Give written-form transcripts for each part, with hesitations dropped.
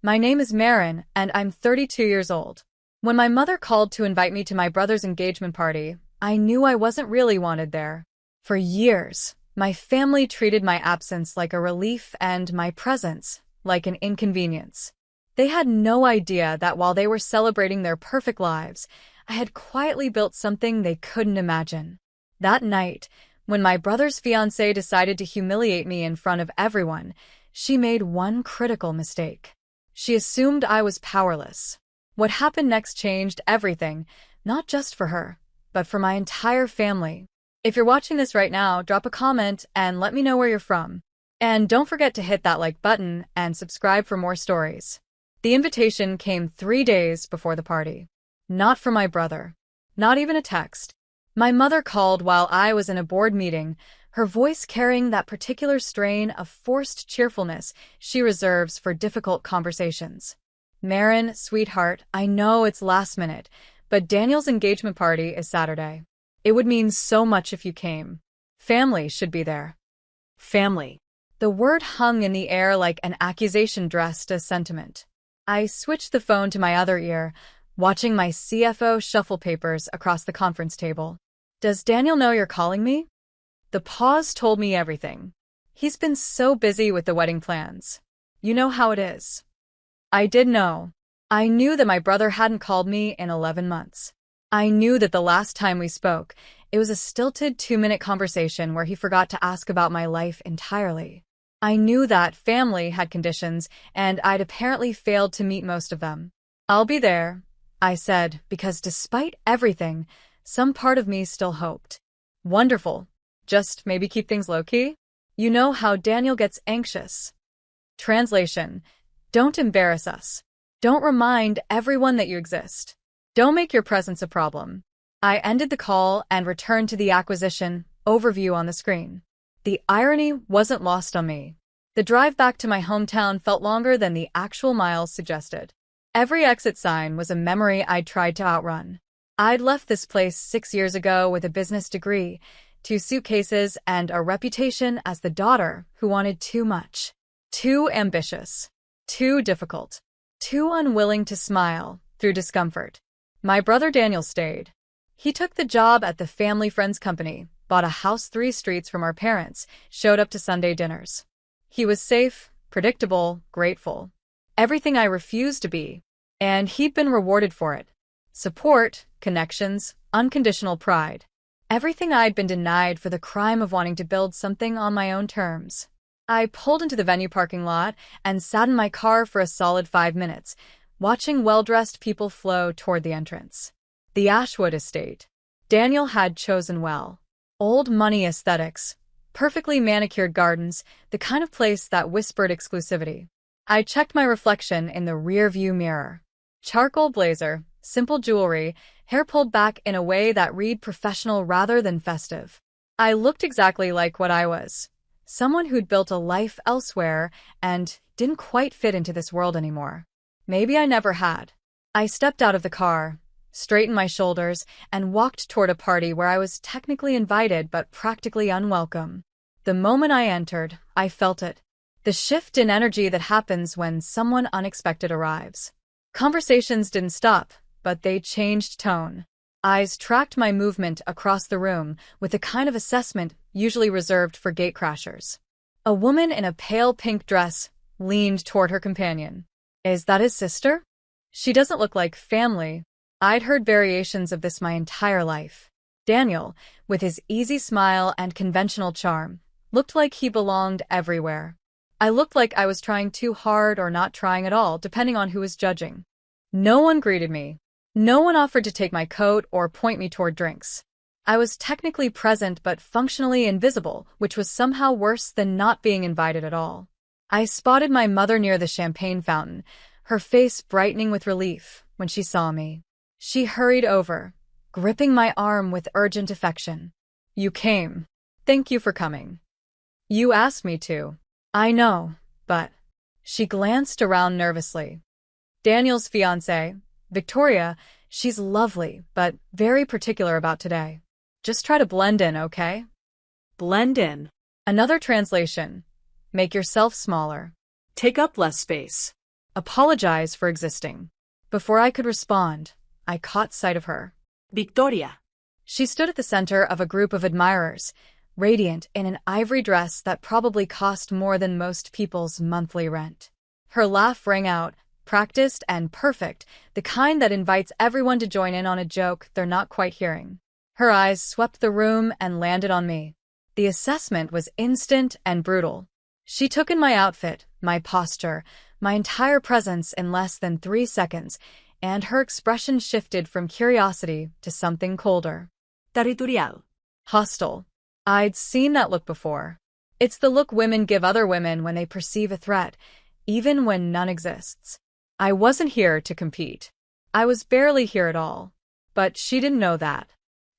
My name is Marin, and I'm 32 years old. When my mother called to invite me to my brother's engagement party, I knew I wasn't really wanted there. For years, my family treated my absence like a relief and my presence like an inconvenience. They had no idea that while they were celebrating their perfect lives, I had quietly built something they couldn't imagine. That night, when my brother's fiancée decided to humiliate me in front of everyone, she made one critical mistake. She assumed I was powerless. What happened next changed everything, not just for her, but for my entire family. If you're watching this right now, drop a comment and let me know where you're from. And don't forget to hit that like button and subscribe for more stories. The invitation came 3 days before the party. Not from my brother. Not even a text. My mother called while I was in a board meeting, her voice carrying that particular strain of forced cheerfulness she reserves for difficult conversations. Marin, sweetheart, I know it's last minute, but Daniel's engagement party is Saturday. It would mean so much if you came. Family should be there. Family. The word hung in the air like an accusation dressed as sentiment. I switched the phone to my other ear, watching my CFO shuffle papers across the conference table. Does Daniel know you're calling me? The pause told me everything. He's been so busy with the wedding plans. You know how it is. I did know. I knew that my brother hadn't called me in 11 months. I knew that the last time we spoke, it was a stilted 2-minute conversation where he forgot to ask about my life entirely. I knew that family had conditions, and I'd apparently failed to meet most of them. I'll be there, I said, because despite everything, some part of me still hoped. Wonderful. Just maybe keep things low-key? You know how Daniel gets anxious. Translation: don't embarrass us. Don't remind everyone that you exist. Don't make your presence a problem. I ended the call and returned to the acquisition overview on the screen. The irony wasn't lost on me. The drive back to my hometown felt longer than the actual miles suggested. Every exit sign was a memory I'd tried to outrun. I'd left this place 6 years ago with a business degree, 2 suitcases, and a reputation as the daughter who wanted too much. Too ambitious. Too difficult. Too unwilling to smile through discomfort. My brother Daniel stayed. He took the job at the family friend's company, bought a house 3 streets from our parents, showed up to Sunday dinners. He was safe, predictable, grateful. Everything I refused to be. And he'd been rewarded for it. Support, connections, unconditional pride. Everything I'd been denied for the crime of wanting to build something on my own terms. I pulled into the venue parking lot and sat in my car for a solid 5 minutes, watching well-dressed people flow toward the entrance. The Ashwood estate. Daniel had chosen well. Old money aesthetics, perfectly manicured gardens, the kind of place that whispered exclusivity. I checked my reflection in the rear-view mirror. Charcoal blazer, simple jewelry, hair pulled back in a way that read professional rather than festive. I looked exactly like what I was. Someone who'd built a life elsewhere and didn't quite fit into this world anymore. Maybe I never had. I stepped out of the car, straightened my shoulders, and walked toward a party where I was technically invited but practically unwelcome. The moment I entered, I felt it. The shift in energy that happens when someone unexpected arrives. Conversations didn't stop, but they changed tone. Eyes tracked my movement across the room with the kind of assessment usually reserved for gatecrashers. A woman in a pale pink dress leaned toward her companion. Is that his sister? She doesn't look like family. I'd heard variations of this my entire life. Daniel, with his easy smile and conventional charm, looked like he belonged everywhere. I looked like I was trying too hard or not trying at all, depending on who was judging. No one greeted me. No one offered to take my coat or point me toward drinks. I was technically present but functionally invisible, which was somehow worse than not being invited at all. I spotted my mother near the champagne fountain, her face brightening with relief when she saw me. She hurried over, gripping my arm with urgent affection. You came. Thank you for coming. You asked me to. I know, but... She glanced around nervously. Daniel's fiancée, Victoria, she's lovely, but very particular about today. Just try to blend in, okay? Blend in. Another translation. Make yourself smaller. Take up less space. apologize for existing. Before I could respond, I caught sight of her. Victoria. She stood at the center of a group of admirers, radiant in an ivory dress that probably cost more than most people's monthly rent. Her laugh rang out, practiced and perfect, the kind that invites everyone to join in on a joke they're not quite hearing. Her eyes swept the room and landed on me. The assessment was instant and brutal. She took in my outfit, my posture, my entire presence in less than 3 seconds, and her expression shifted from curiosity to something colder. Territorial. Hostile. I'd seen that look before. It's the look women give other women when they perceive a threat, even when none exists. I wasn't here to compete. I was barely here at all. But she didn't know that.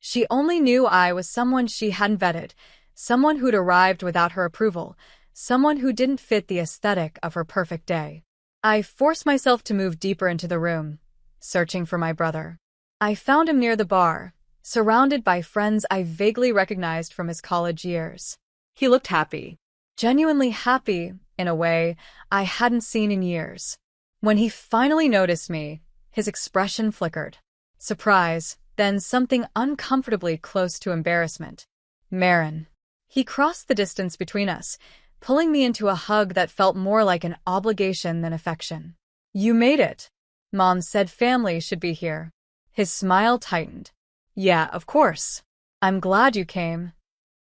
She only knew I was someone she hadn't vetted, someone who'd arrived without her approval, someone who didn't fit the aesthetic of her perfect day. I forced myself to move deeper into the room, searching for my brother. I found him near the bar, surrounded by friends I vaguely recognized from his college years. He looked happy. Genuinely happy, in a way I hadn't seen in years. When he finally noticed me, his expression flickered. Surprise, then something uncomfortably close to embarrassment. Marin. He crossed the distance between us, pulling me into a hug that felt more like an obligation than affection. You made it. Mom said family should be here. His smile tightened. Yeah, of course. I'm glad you came.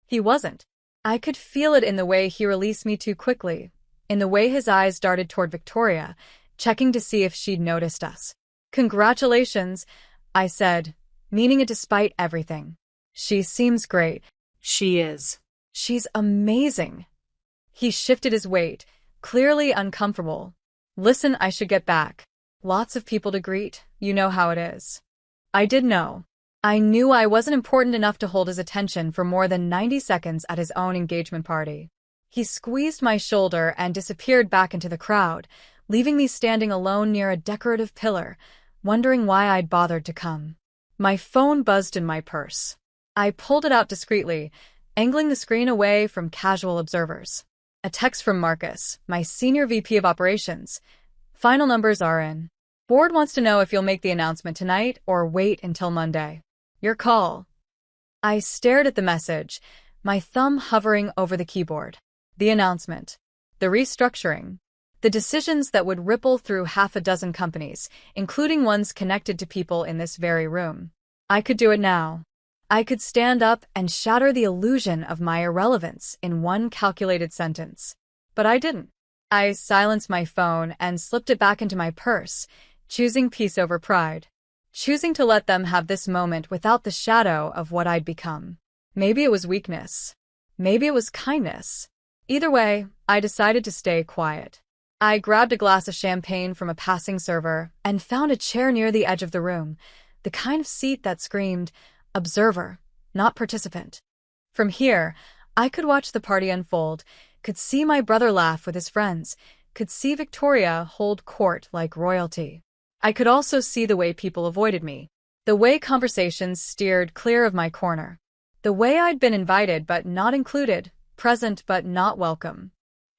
He wasn't. I could feel it in the way he released me too quickly, in the way his eyes darted toward Victoria, checking to see if she'd noticed us. Congratulations, I said, meaning it despite everything. She seems great. She is. She's amazing. He shifted his weight, clearly uncomfortable. Listen, I should get back. Lots of people to greet, you know how it is. I did know. I knew I wasn't important enough to hold his attention for more than 90 seconds at his own engagement party. He squeezed my shoulder and disappeared back into the crowd, leaving me standing alone near a decorative pillar, wondering why I'd bothered to come. My phone buzzed in my purse. I pulled it out discreetly, angling the screen away from casual observers. A text from Marcus, my senior VP of operations. Final numbers are in. Board wants to know if you'll make the announcement tonight or wait until Monday. Your call. I stared at the message, my thumb hovering over the keyboard. The announcement. The restructuring. The decisions that would ripple through half a dozen companies, including ones connected to people in this very room. I could do it now. I could stand up and shatter the illusion of my irrelevance in one calculated sentence. But I didn't. I silenced my phone and slipped it back into my purse, choosing peace over pride. Choosing to let them have this moment without the shadow of what I'd become. Maybe it was weakness. Maybe it was kindness. Either way, I decided to stay quiet. I grabbed a glass of champagne from a passing server and found a chair near the edge of the room, the kind of seat that screamed, observer, not participant. From here, I could watch the party unfold, could see my brother laugh with his friends, could see Victoria hold court like royalty. I could also see the way people avoided me, the way conversations steered clear of my corner, the way I'd been invited but not included, present but not welcome.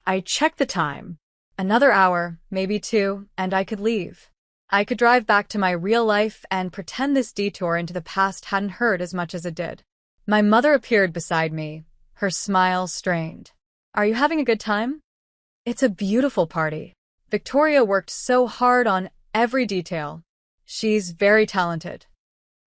I checked the time. Another hour, maybe 2, and I could leave. I could drive back to my real life and pretend this detour into the past hadn't hurt as much as it did. My mother appeared beside me, her smile strained. Are you having a good time? It's a beautiful party. Victoria worked so hard on every detail. She's very talented.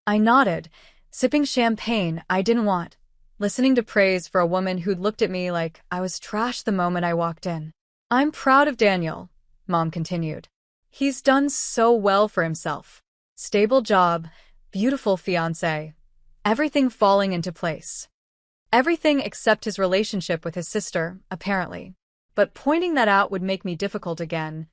I nodded, sipping champagne I didn't want, listening to praise for a woman who'd looked at me like I was trash the moment I walked in. I'm proud of Daniel, Mom continued. He's done so well for himself. Stable job, beautiful fiancée, everything falling into place. Everything except his relationship with his sister, apparently. But pointing that out would make me difficult again.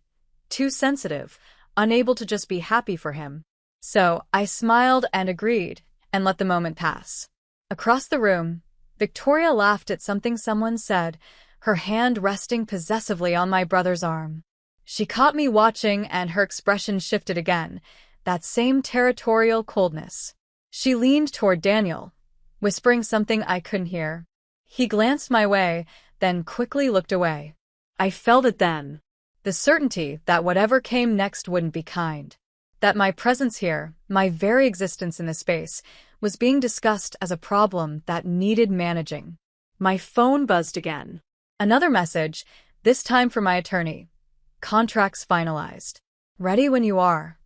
Too sensitive, unable to just be happy for him. So I smiled and agreed, and let the moment pass. Across the room, Victoria laughed at something someone said, her hand resting possessively on my brother's arm. She caught me watching and her expression shifted again, that same territorial coldness. She leaned toward Daniel, whispering something I couldn't hear. He glanced my way, then quickly looked away. I felt it then. The certainty that whatever came next wouldn't be kind. That my presence here, my very existence in this space, was being discussed as a problem that needed managing. My phone buzzed again. Another message, this time from my attorney. Contracts finalized. Ready when you are.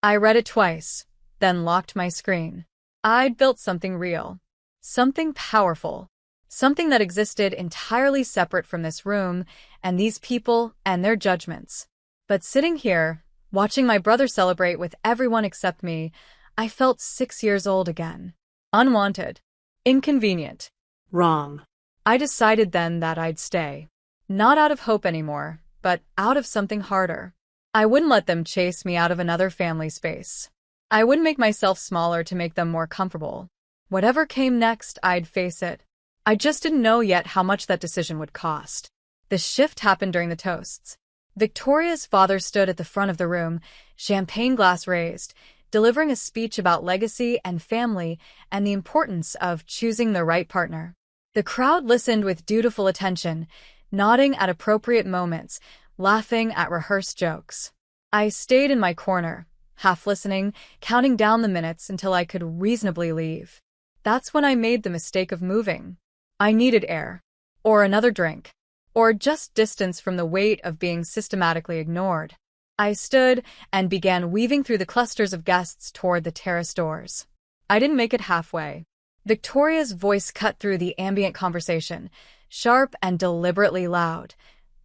I read it twice, then locked my screen. I'd built something real. Something powerful. Something that existed entirely separate from this room and these people and their judgments. But sitting here, watching my brother celebrate with everyone except me, I felt 6 years old again. Unwanted. Inconvenient. Wrong. I decided then that I'd stay. Not out of hope anymore, but out of something harder. I wouldn't let them chase me out of another family space. I wouldn't make myself smaller to make them more comfortable. Whatever came next, I'd face it. I just didn't know yet how much that decision would cost. The shift happened during the toasts. Victoria's father stood at the front of the room, champagne glass raised, delivering a speech about legacy and family and the importance of choosing the right partner. The crowd listened with dutiful attention, nodding at appropriate moments, laughing at rehearsed jokes. I stayed in my corner, half listening, counting down the minutes until I could reasonably leave. That's when I made the mistake of moving. I needed air, or another drink, or just distance from the weight of being systematically ignored. I stood and began weaving through the clusters of guests toward the terrace doors. I didn't make it halfway. Victoria's voice cut through the ambient conversation, sharp and deliberately loud.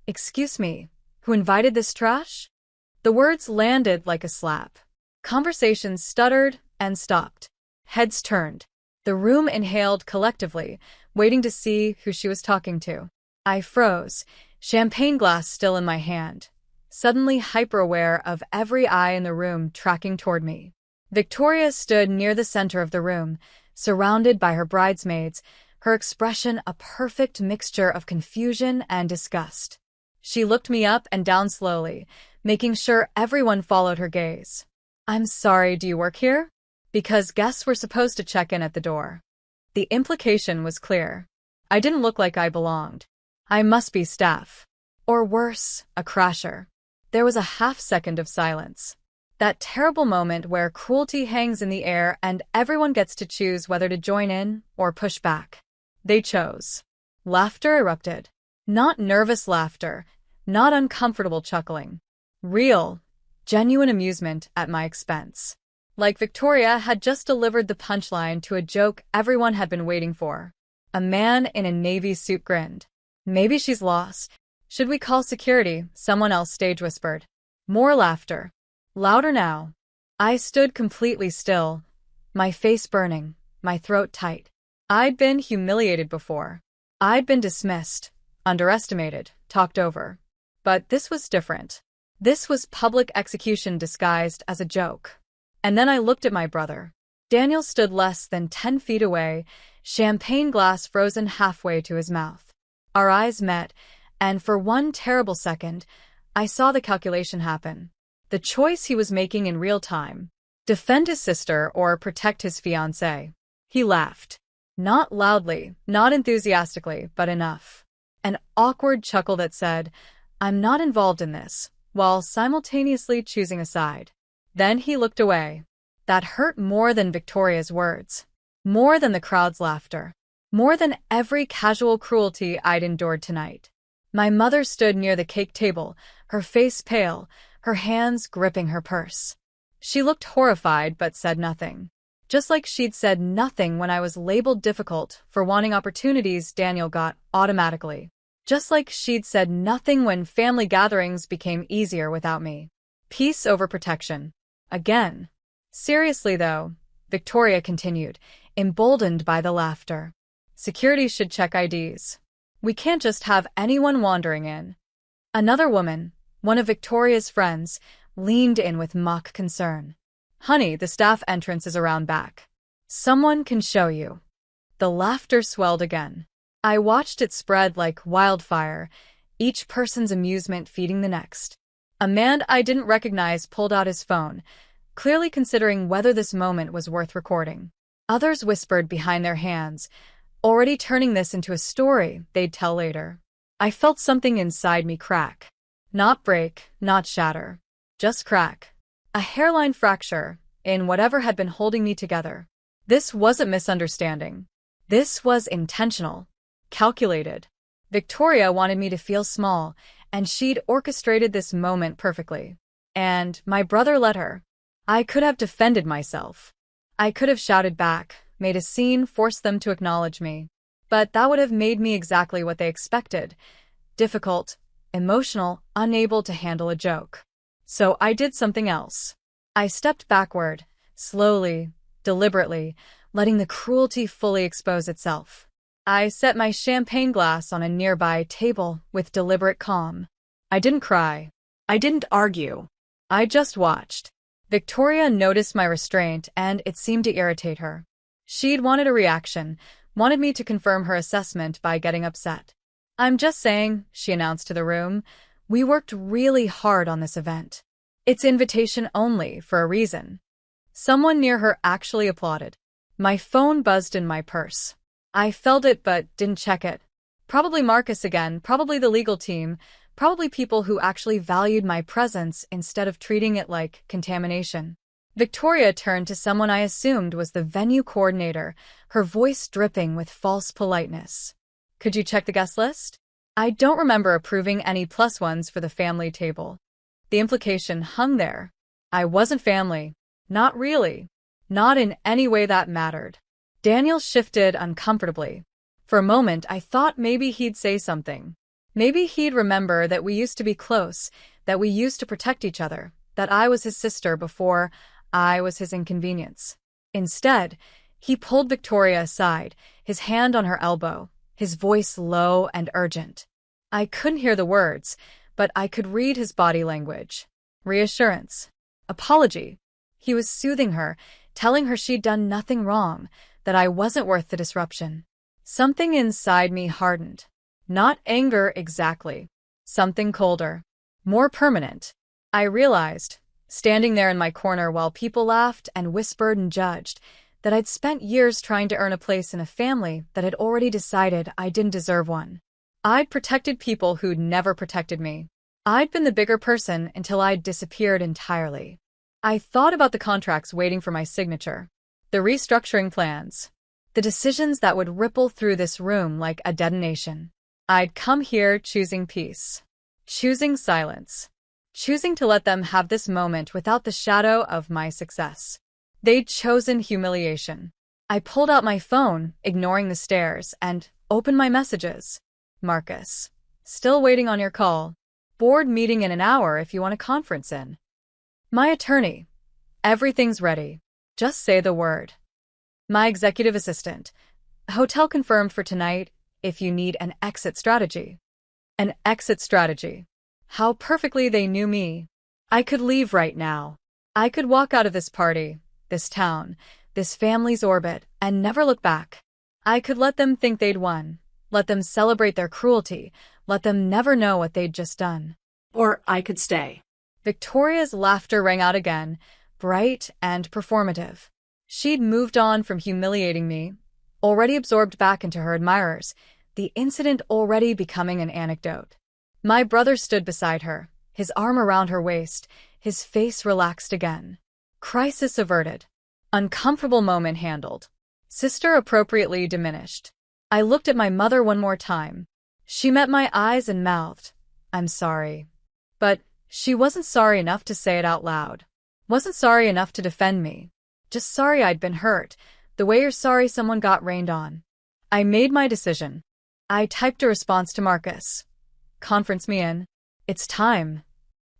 "Excuse me, who invited this trash?" The words landed like a slap. Conversations stuttered and stopped. Heads turned. The room inhaled collectively, waiting to see who she was talking to. I froze, champagne glass still in my hand, suddenly hyper-aware of every eye in the room tracking toward me. Victoria stood near the center of the room, surrounded by her bridesmaids, her expression a perfect mixture of confusion and disgust. She looked me up and down slowly, making sure everyone followed her gaze. "I'm sorry, do you work here?" Because guests were supposed to check in at the door. The implication was clear. I didn't look like I belonged. I must be staff. Or worse, a crasher. There was a half-second of silence. That terrible moment where cruelty hangs in the air and everyone gets to choose whether to join in or push back. They chose. Laughter erupted. Not nervous laughter, not uncomfortable chuckling. Real, genuine amusement at my expense. Like Victoria had just delivered the punchline to a joke everyone had been waiting for. A man in a navy suit grinned. "Maybe she's lost. Should we call security?" someone else stage whispered. More laughter. Louder now. I stood completely still, my face burning, my throat tight. I'd been humiliated before. I'd been dismissed, underestimated, talked over. But this was different. This was public execution disguised as a joke. And then I looked at my brother. Daniel stood less than 10 feet away, champagne glass frozen halfway to his mouth. Our eyes met, and for one terrible second, I saw the calculation happen. The choice he was making in real time. Defend his sister or protect his fiancée. He laughed. Not loudly, not enthusiastically, but enough. An awkward chuckle that said, "I'm not involved in this," while simultaneously choosing a side. Then he looked away. That hurt more than Victoria's words. More than the crowd's laughter. More than every casual cruelty I'd endured tonight. My mother stood near the cake table, her face pale, her hands gripping her purse. She looked horrified but said nothing. Just like she'd said nothing when I was labeled difficult for wanting opportunities Daniel got automatically. Just like she'd said nothing when family gatherings became easier without me. Peace over protection. Again. Seriously though, Victoria continued, emboldened by the laughter. Security should check IDs. We can't just have anyone wandering in. Another woman, one of Victoria's friends, leaned in with mock concern. "Honey, the staff entrance is around back. Someone can show you." The laughter swelled again. I watched it spread like wildfire, each person's amusement feeding the next. A man I didn't recognize pulled out his phone, clearly considering whether this moment was worth recording. Others whispered behind their hands, already turning this into a story they'd tell later. I felt something inside me crack. Not break, not shatter. Just crack. A hairline fracture in whatever had been holding me together. This wasn't misunderstanding. This was intentional. Calculated. Victoria wanted me to feel small, and she'd orchestrated this moment perfectly. And my brother let her. I could have defended myself. I could have shouted back, made a scene, forced them to acknowledge me. But that would have made me exactly what they expected. Difficult, emotional, unable to handle a joke. So I did something else. I stepped backward, slowly, deliberately, letting the cruelty fully expose itself. I set my champagne glass on a nearby table with deliberate calm. I didn't cry. I didn't argue. I just watched. Victoria noticed my restraint, and it seemed to irritate her. She'd wanted a reaction, wanted me to confirm her assessment by getting upset. I'm just saying, she announced to the room, we worked really hard on this event. It's invitation only, for a reason. Someone near her actually applauded. My phone buzzed in my purse. I felt it but didn't check it. Probably Marcus again, probably the legal team, probably people who actually valued my presence instead of treating it like contamination. Victoria turned to someone I assumed was the venue coordinator, her voice dripping with false politeness. Could you check the guest list? I don't remember approving any plus ones for the family table. The implication hung there. I wasn't family. Not really. Not in any way that mattered. Daniel shifted uncomfortably. For a moment, I thought maybe he'd say something. Maybe he'd remember that we used to be close, that we used to protect each other, that I was his sister before I was his inconvenience. Instead, he pulled Victoria aside, his hand on her elbow, his voice low and urgent. I couldn't hear the words, but I could read his body language. Reassurance. Apology. He was soothing her, telling her she'd done nothing wrong, that I wasn't worth the disruption. Something inside me hardened. Not anger exactly. Something colder. More permanent. I realized, standing there in my corner while people laughed and whispered and judged, that I'd spent years trying to earn a place in a family that had already decided I didn't deserve one. I'd protected people who'd never protected me. I'd been the bigger person until I'd disappeared entirely. I thought about the contracts waiting for my signature, the restructuring plans, the decisions that would ripple through this room like a detonation. I'd come here choosing peace, choosing silence, choosing to let them have this moment without the shadow of my success. They'd chosen humiliation. I pulled out my phone, ignoring the stares, and opened my messages. Marcus. Still waiting on your call. Board meeting in an hour if you want a conference in. My attorney. Everything's ready. Just say the word. My executive assistant. Hotel confirmed for tonight if you need an exit strategy. An exit strategy. How perfectly they knew me. I could leave right now. I could walk out of this party, this town, this family's orbit, and never look back. I could let them think they'd won. Let them celebrate their cruelty. Let them never know what they'd just done. Or I could stay. Victoria's laughter rang out again, bright and performative. She'd moved on from humiliating me, already absorbed back into her admirers, the incident already becoming an anecdote. My brother stood beside her, his arm around her waist, his face relaxed again. Crisis averted. Uncomfortable moment handled. Sister appropriately diminished. I looked at my mother one more time. She met my eyes and mouthed, "I'm sorry." But she wasn't sorry enough to say it out loud. Wasn't sorry enough to defend me. Just sorry I'd been hurt, the way you're sorry someone got rained on. I made my decision. I typed a response to Marcus. Conference me in. It's time.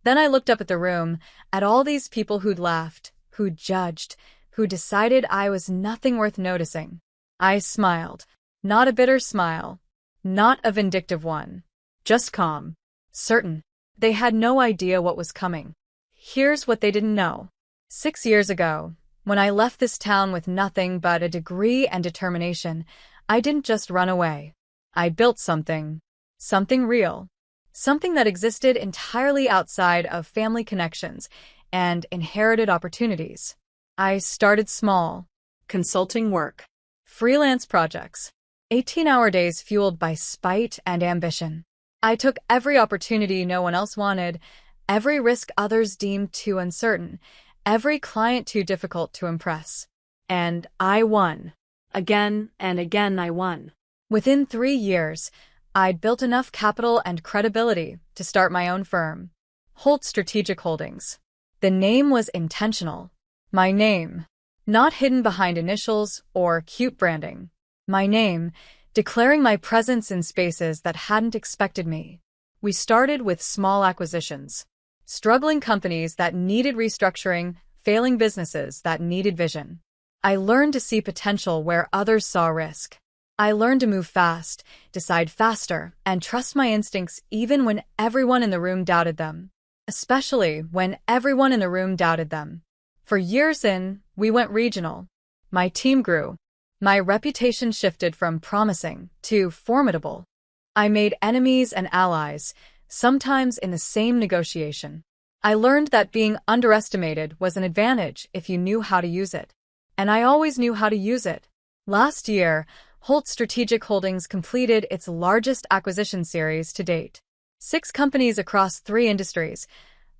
Then I looked up at the room, at all these people who'd laughed, who'd judged, who decided I was nothing worth noticing. I smiled. Not a bitter smile. Not a vindictive one. Just calm. Certain. They had no idea what was coming. Here's what they didn't know. 6 years ago, when I left this town with nothing but a degree and determination, I didn't just run away. I built something. Something real. Something that existed entirely outside of family connections and inherited opportunities. I started small. Consulting work. Freelance projects. 18-hour days fueled by spite and ambition. I took every opportunity no one else wanted, every risk others deemed too uncertain, every client too difficult to impress. And I won. Again and again I won. Within 3 years, I'd built enough capital and credibility to start my own firm, Holt Strategic Holdings. The name was intentional. My name, not hidden behind initials or cute branding. My name, declaring my presence in spaces that hadn't expected me. We started with small acquisitions, struggling companies that needed restructuring, failing businesses that needed vision. I learned to see potential where others saw risk. I learned to move fast, decide faster, and trust my instincts even when everyone in the room doubted them. Especially when everyone in the room doubted them. For years in, we went regional. My team grew. My reputation shifted from promising to formidable. I made enemies and allies, sometimes in the same negotiation. I learned that being underestimated was an advantage if you knew how to use it. And I always knew how to use it. Last year, Holt Strategic Holdings completed its largest acquisition series to date. 6 companies across 3 industries,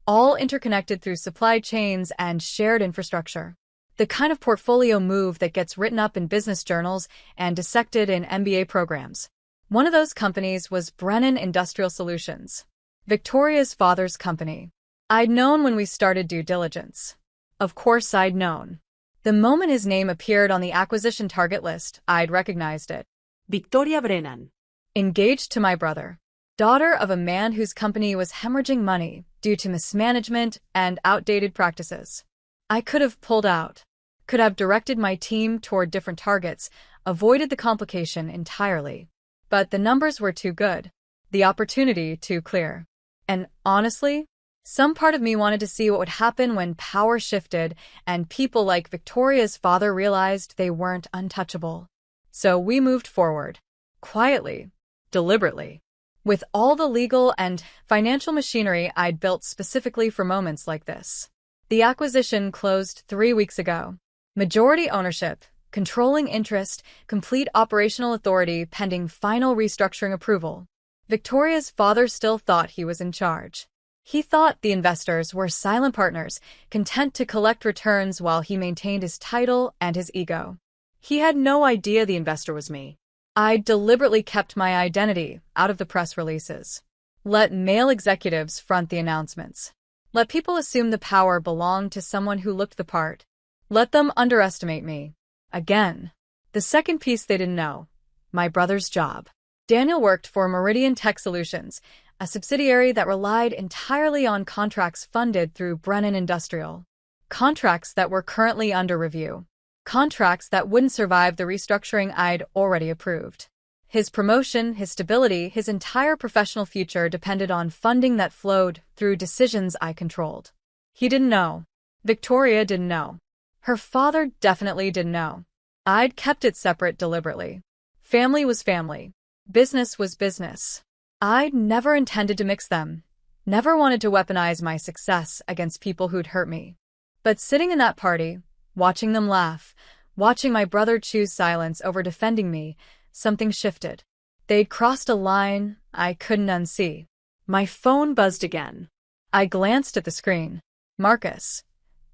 all interconnected through supply chains and shared infrastructure. The kind of portfolio move that gets written up in business journals and dissected in MBA programs. One of those companies was Brennan Industrial Solutions, Victoria's father's company. I'd known when we started due diligence. Of course I'd known. The moment his name appeared on the acquisition target list, I'd recognized it. Victoria Brennan. Engaged to my brother. Daughter of a man whose company was hemorrhaging money due to mismanagement and outdated practices. I could have pulled out. Could have directed my team toward different targets, avoided the complication entirely. But the numbers were too good. The opportunity too clear. And honestly, some part of me wanted to see what would happen when power shifted and people like Victoria's father realized they weren't untouchable. So we moved forward. Quietly. Deliberately. With all the legal and financial machinery I'd built specifically for moments like this. The acquisition closed 3 weeks ago. Majority ownership, controlling interest, complete operational authority pending final restructuring approval. Victoria's father still thought he was in charge. He thought the investors were silent partners, content to collect returns while he maintained his title and his ego. He had no idea the investor was me. I deliberately kept my identity out of the press releases. Let male executives front the announcements. Let people assume the power belonged to someone who looked the part. Let them underestimate me. Again. The second piece they didn't know. My brother's job. Daniel worked for Meridian Tech Solutions, a subsidiary that relied entirely on contracts funded through Brennan Industrial. Contracts that were currently under review. Contracts that wouldn't survive the restructuring I'd already approved. His promotion, his stability, his entire professional future depended on funding that flowed through decisions I controlled. He didn't know. Victoria didn't know. Her father definitely didn't know. I'd kept it separate deliberately. Family was family. Business was business. I'd never intended to mix them. Never wanted to weaponize my success against people who'd hurt me. But sitting in that party, watching them laugh, watching my brother choose silence over defending me, something shifted. They'd crossed a line I couldn't unsee. My phone buzzed again. I glanced at the screen. Marcus.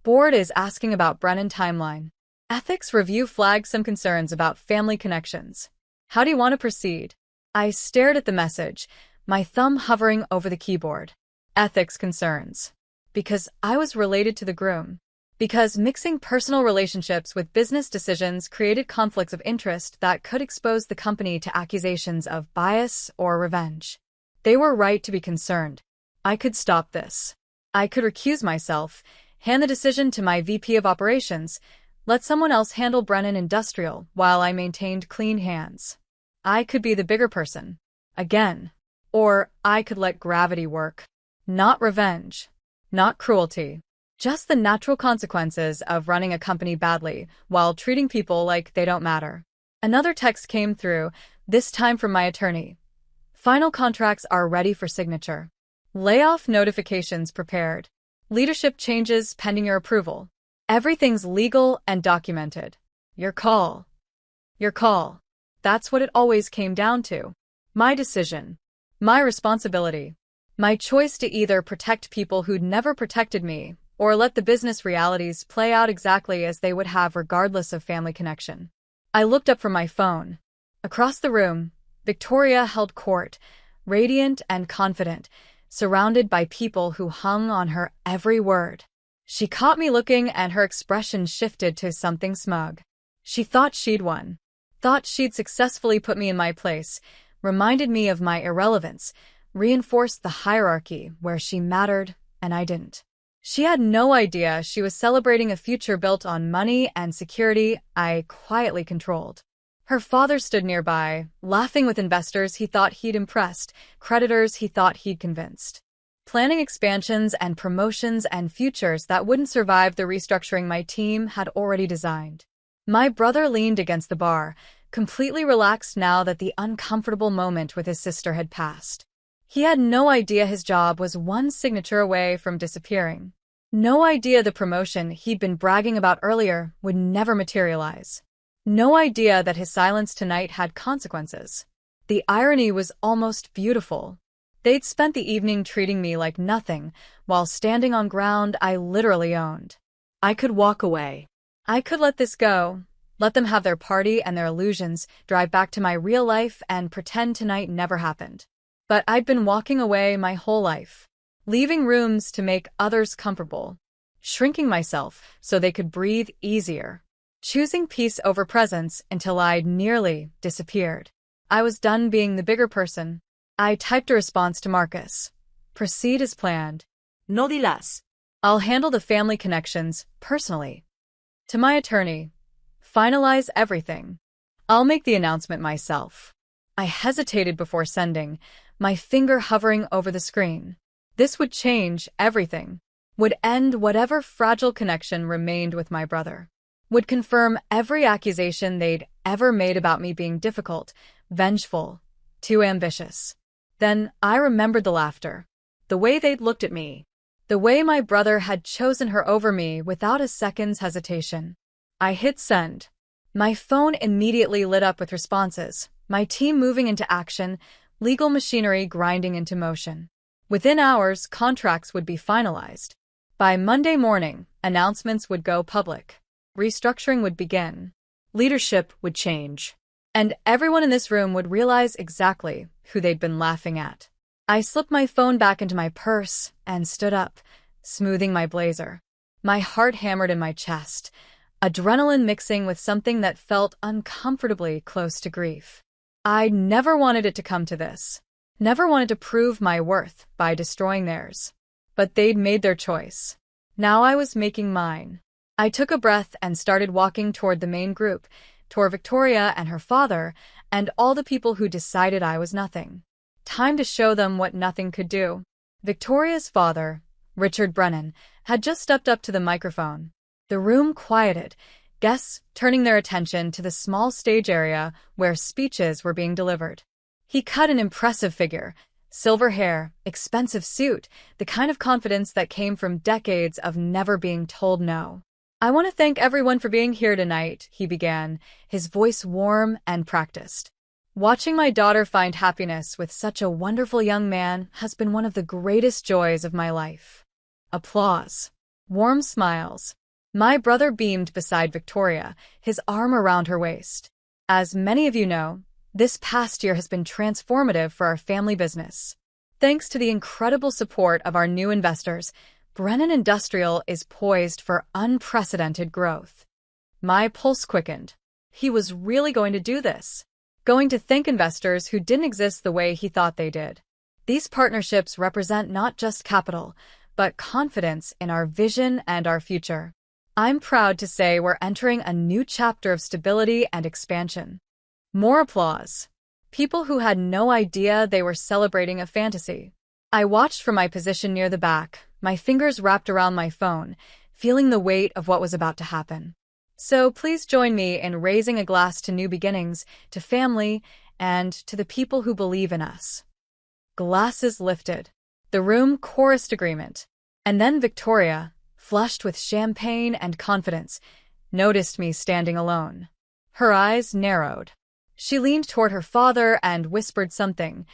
Board is asking about Brennan timeline. Ethics review flagged some concerns about family connections. How do you want to proceed? I stared at the message, my thumb hovering over the keyboard. Ethics concerns. Because I was related to the groom. Because mixing personal relationships with business decisions created conflicts of interest that could expose the company to accusations of bias or revenge. They were right to be concerned. I could stop this. I could recuse myself, hand the decision to my VP of operations, let someone else handle Brennan Industrial while I maintained clean hands. I could be the bigger person. Again. Or I could let gravity work. Not revenge. Not cruelty. Just the natural consequences of running a company badly while treating people like they don't matter. Another text came through, this time from my attorney. Final contracts are ready for signature. Layoff notifications prepared. Leadership changes pending your approval. Everything's legal and documented. Your call. Your call. That's what it always came down to. My decision. My responsibility. My choice to either protect people who'd never protected me or let the business realities play out exactly as they would have regardless of family connection. I looked up from my phone. Across the room, Victoria held court, radiant and confident, surrounded by people who hung on her every word. She caught me looking and her expression shifted to something smug. She thought she'd won. Thought she'd successfully put me in my place, reminded me of my irrelevance, reinforced the hierarchy where she mattered and I didn't. She had no idea she was celebrating a future built on money and security I quietly controlled. Her father stood nearby, laughing with investors he thought he'd impressed, creditors he thought he'd convinced. Planning expansions and promotions and futures that wouldn't survive the restructuring my team had already designed. My brother leaned against the bar, completely relaxed now that the uncomfortable moment with his sister had passed. He had no idea his job was one signature away from disappearing. No idea the promotion he'd been bragging about earlier would never materialize. No idea that his silence tonight had consequences. The irony was almost beautiful. They'd spent the evening treating me like nothing, while standing on ground I literally owned. I could walk away. I could let this go, let them have their party and their illusions, drive back to my real life and pretend tonight never happened. But I'd been walking away my whole life, leaving rooms to make others comfortable, shrinking myself so they could breathe easier, choosing peace over presence until I'd nearly disappeared. I was done being the bigger person. I typed a response to Marcus. Proceed as planned. No dilas. I'll handle the family connections personally. To my attorney. Finalize everything. I'll make the announcement myself. I hesitated before sending, my finger hovering over the screen. This would change everything. Would end whatever fragile connection remained with my brother. Would confirm every accusation they'd ever made about me being difficult, vengeful, too ambitious. Then I remembered the laughter, the way they'd looked at me, the way my brother had chosen her over me without a second's hesitation. I hit send. My phone immediately lit up with responses, my team moving into action, legal machinery grinding into motion. Within hours, contracts would be finalized. By Monday morning, announcements would go public. Restructuring would begin. Leadership would change. And everyone in this room would realize exactly who they'd been laughing at. I slipped my phone back into my purse and stood up, smoothing my blazer. My heart hammered in my chest, adrenaline mixing with something that felt uncomfortably close to grief. I never wanted it to come to this. Never wanted to prove my worth by destroying theirs. But they'd made their choice. Now I was making mine. I took a breath and started walking toward the main group, toward Victoria and her father, and all the people who decided I was nothing. Time to show them what nothing could do. Victoria's father, Richard Brennan, had just stepped up to the microphone. The room quieted, guests turning their attention to the small stage area where speeches were being delivered. He cut an impressive figure, silver hair, expensive suit, the kind of confidence that came from decades of never being told no. I want to thank everyone for being here tonight, he began, his voice warm and practiced. Watching my daughter find happiness with such a wonderful young man has been one of the greatest joys of my life. Applause. Warm smiles. My brother beamed beside Victoria, his arm around her waist. As many of you know, this past year has been transformative for our family business. Thanks to the incredible support of our new investors, Brennan Industrial is poised for unprecedented growth. My pulse quickened. He was really going to do this. Going to thank investors who didn't exist the way he thought they did. These partnerships represent not just capital, but confidence in our vision and our future. I'm proud to say we're entering a new chapter of stability and expansion. More applause. People who had no idea they were celebrating a fantasy. I watched from my position near the back, my fingers wrapped around my phone, feeling the weight of what was about to happen. So please join me in raising a glass to new beginnings, to family, and to the people who believe in us. Glasses lifted. The room chorused agreement. And then Victoria, flushed with champagne and confidence, noticed me standing alone. Her eyes narrowed. She leaned toward her father and whispered something,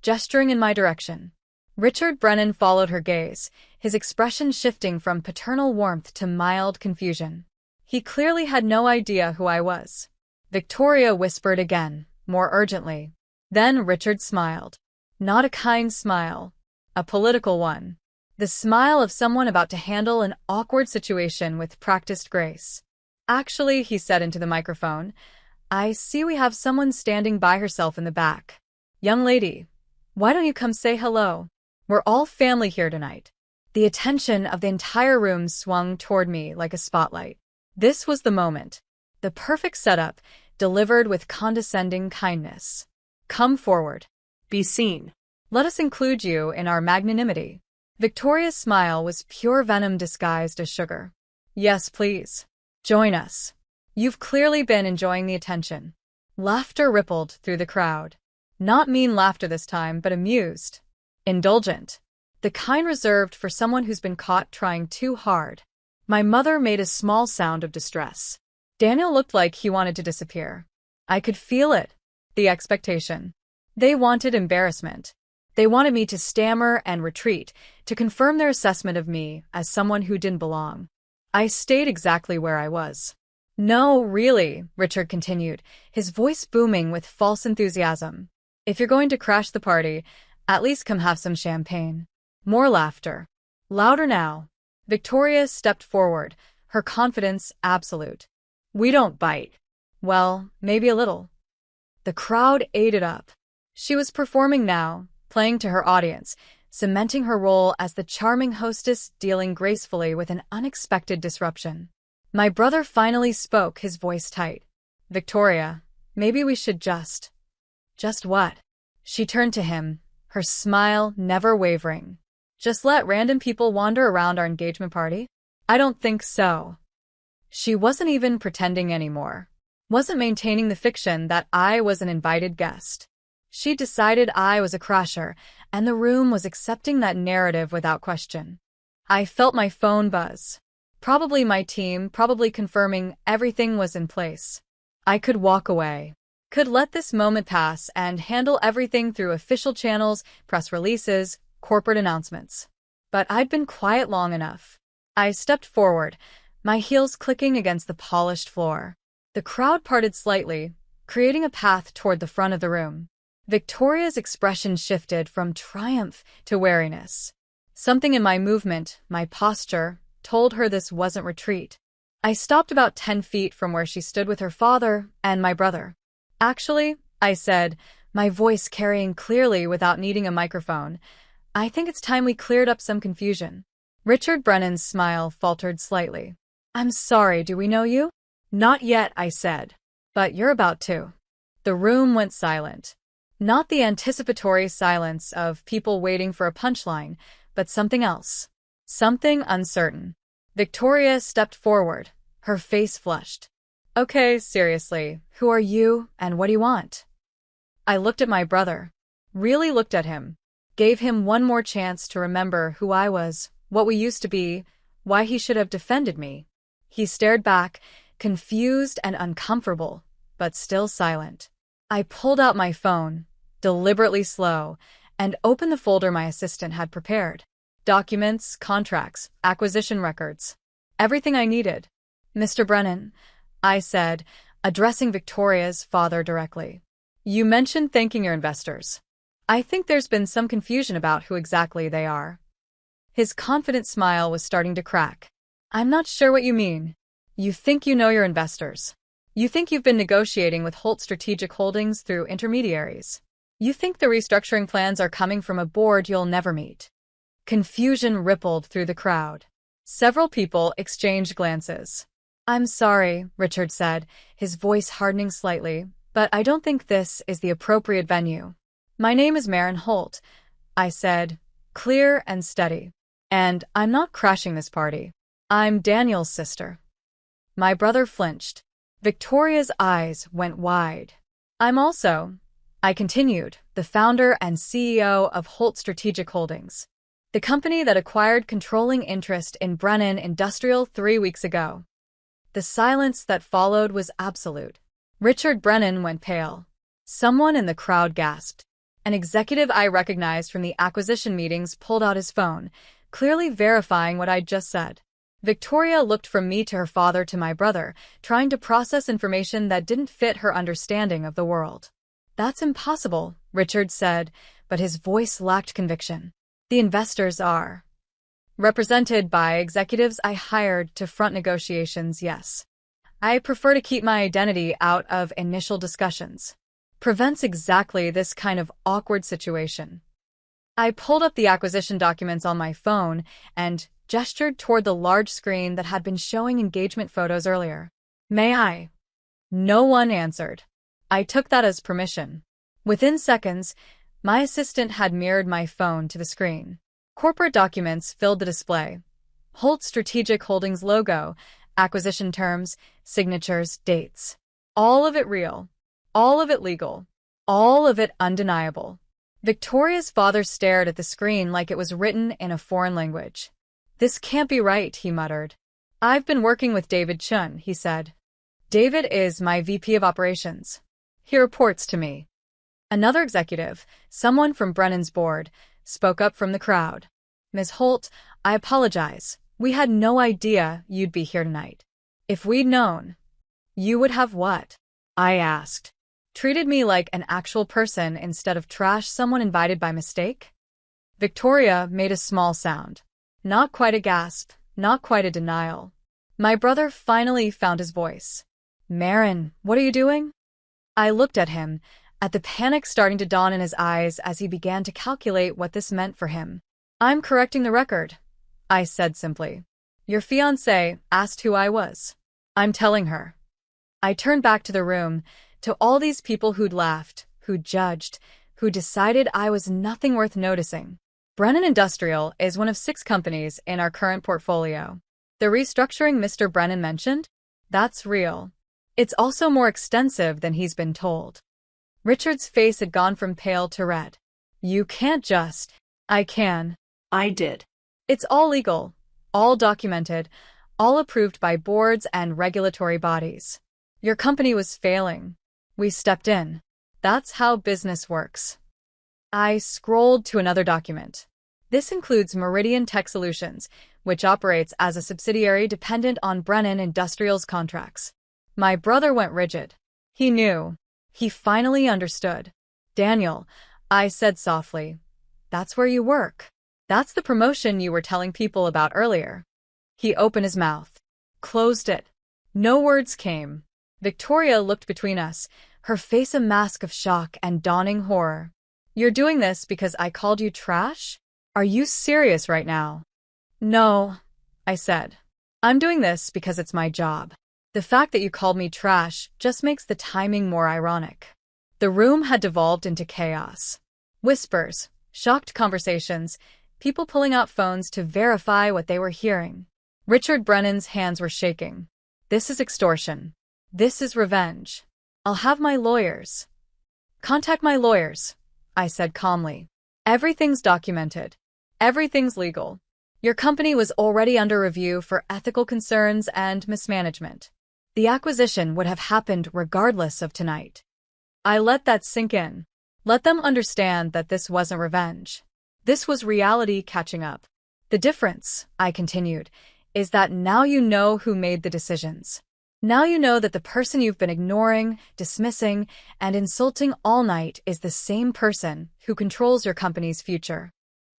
gesturing in my direction. Richard Brennan followed her gaze, his expression shifting from paternal warmth to mild confusion. He clearly had no idea who I was. Victoria whispered again, more urgently. Then Richard smiled. Not a kind smile. A political one. The smile of someone about to handle an awkward situation with practiced grace. Actually, he said into the microphone, I see we have someone standing by herself in the back. Young lady, why don't you come say hello? We're all family here tonight. The attention of the entire room swung toward me like a spotlight. This was the moment. The perfect setup, delivered with condescending kindness. Come forward. Be seen. Let us include you in our magnanimity. Victoria's smile was pure venom disguised as sugar. Yes, please. Join us. You've clearly been enjoying the attention. Laughter rippled through the crowd. Not mean laughter this time, but amused. Indulgent. The kind reserved for someone who's been caught trying too hard. My mother made a small sound of distress. Daniel looked like he wanted to disappear. I could feel it. The expectation. They wanted embarrassment. They wanted me to stammer and retreat, to confirm their assessment of me as someone who didn't belong. I stayed exactly where I was. No, really, Richard continued, his voice booming with false enthusiasm. If you're going to crash the party, at least come have some champagne. More laughter. Louder now. Victoria stepped forward, her confidence absolute. We don't bite. Well, maybe a little. The crowd ate it up. She was performing now, playing to her audience, cementing her role as the charming hostess dealing gracefully with an unexpected disruption. My brother finally spoke, his voice tight. Victoria, maybe we should just what? She turned to him, her smile never wavering. Just let random people wander around our engagement party? I don't think so. She wasn't even pretending anymore. Wasn't maintaining the fiction that I was an invited guest. She decided I was a crasher, and the room was accepting that narrative without question. I felt my phone buzz. Probably my team, probably confirming everything was in place. I could walk away. Could let this moment pass and handle everything through official channels, press releases, corporate announcements. But I'd been quiet long enough. I stepped forward, my heels clicking against the polished floor. The crowd parted slightly, creating a path toward the front of the room. Victoria's expression shifted from triumph to wariness. Something in my movement, my posture, told her this wasn't retreat. I stopped about 10 feet from where she stood with her father and my brother. Actually, I said, my voice carrying clearly without needing a microphone, I think it's time we cleared up some confusion. Richard Brennan's smile faltered slightly. I'm sorry, do we know you? Not yet, I said. But you're about to. The room went silent. Not the anticipatory silence of people waiting for a punchline, but something else. Something uncertain. Victoria stepped forward, her face flushed. Okay, seriously, who are you and what do you want? I looked at my brother. Really looked at him. Gave him one more chance to remember who I was, what we used to be, why he should have defended me. He stared back, confused and uncomfortable, but still silent. I pulled out my phone, deliberately slow, and opened the folder my assistant had prepared. Documents, contracts, acquisition records. Everything I needed. Mr. Brennan, I said, addressing Victoria's father directly. You mentioned thanking your investors. I think there's been some confusion about who exactly they are. His confident smile was starting to crack. I'm not sure what you mean. You think you know your investors. You think you've been negotiating with Holt Strategic Holdings through intermediaries. You think the restructuring plans are coming from a board you'll never meet. Confusion rippled through the crowd. Several people exchanged glances. I'm sorry, Richard said, his voice hardening slightly, but I don't think this is the appropriate venue. My name is Maren Holt, I said, clear and steady. And I'm not crashing this party. I'm Daniel's sister. My brother flinched. Victoria's eyes went wide. I'm also, I continued, the founder and CEO of Holt Strategic Holdings, the company that acquired controlling interest in Brennan Industrial 3 weeks ago. The silence that followed was absolute. Richard Brennan went pale. Someone in the crowd gasped. An executive I recognized from the acquisition meetings pulled out his phone, clearly verifying what I'd just said. Victoria looked from me to her father to my brother, trying to process information that didn't fit her understanding of the world. "That's impossible," Richard said, but his voice lacked conviction. "The investors are represented by executives I hired to front negotiations, yes. I prefer to keep my identity out of initial discussions. Prevents exactly this kind of awkward situation." I pulled up the acquisition documents on my phone and gestured toward the large screen that had been showing engagement photos earlier. "May I?" No one answered. I took that as permission. Within seconds, my assistant had mirrored my phone to the screen. Corporate documents filled the display. Holt Strategic Holdings logo, acquisition terms, signatures, dates. All of it real. All of it legal. All of it undeniable. Victoria's father stared at the screen like it was written in a foreign language. "This can't be right," he muttered. "I've been working with David Chun," he said. "David is my VP of operations. He reports to me." Another executive, someone from Brennan's board, spoke up from the crowd. "Ms. Holt, I apologize. We had no idea you'd be here tonight. If we'd known." "You would have what?" I asked. "Treated me like an actual person instead of trash someone invited by mistake?" Victoria made a small sound. Not quite a gasp, not quite a denial. My brother finally found his voice. "Marin, what are you doing?" I looked at him, at the panic starting to dawn in his eyes as he began to calculate what this meant for him. "I'm correcting the record," I said simply. "Your fiancée asked who I was. I'm telling her." I turned back to the room, to all these people who'd laughed, who'd judged, who decided I was nothing worth noticing. Brennan Industrial is one of 6 companies in our current portfolio. The restructuring Mr. Brennan mentioned? That's real. It's also more extensive than he's been told. Richard's face had gone from pale to red. "You can't just..." "I can." I did. "It's all legal, all documented, all approved by boards and regulatory bodies. Your company was failing. We stepped in. That's how business works." I scrolled to another document. This includes Meridian Tech Solutions, which operates as a subsidiary dependent on Brennan Industrial's contracts. My brother went rigid. He knew. He finally understood. "Daniel," I said softly, "that's where you work. That's the promotion you were telling people about earlier." He opened his mouth, closed it. No words came. Victoria looked between us, her face a mask of shock and dawning horror. "You're doing this because I called you trash? Are you serious right now?" "No," I said. "I'm doing this because it's my job. The fact that you called me trash just makes the timing more ironic." The room had devolved into chaos. Whispers, shocked conversations, people pulling out phones to verify what they were hearing. Richard Brennan's hands were shaking. "This is extortion. This is revenge. I'll have my lawyers." "Contact my lawyers," I said calmly. "Everything's documented. Everything's legal. Your company was already under review for ethical concerns and mismanagement. The acquisition would have happened regardless of tonight." I let that sink in. Let them understand that this wasn't revenge. This was reality catching up. "The difference," I continued, "is that now you know who made the decisions. Now you know that the person you've been ignoring, dismissing, and insulting all night is the same person who controls your company's future."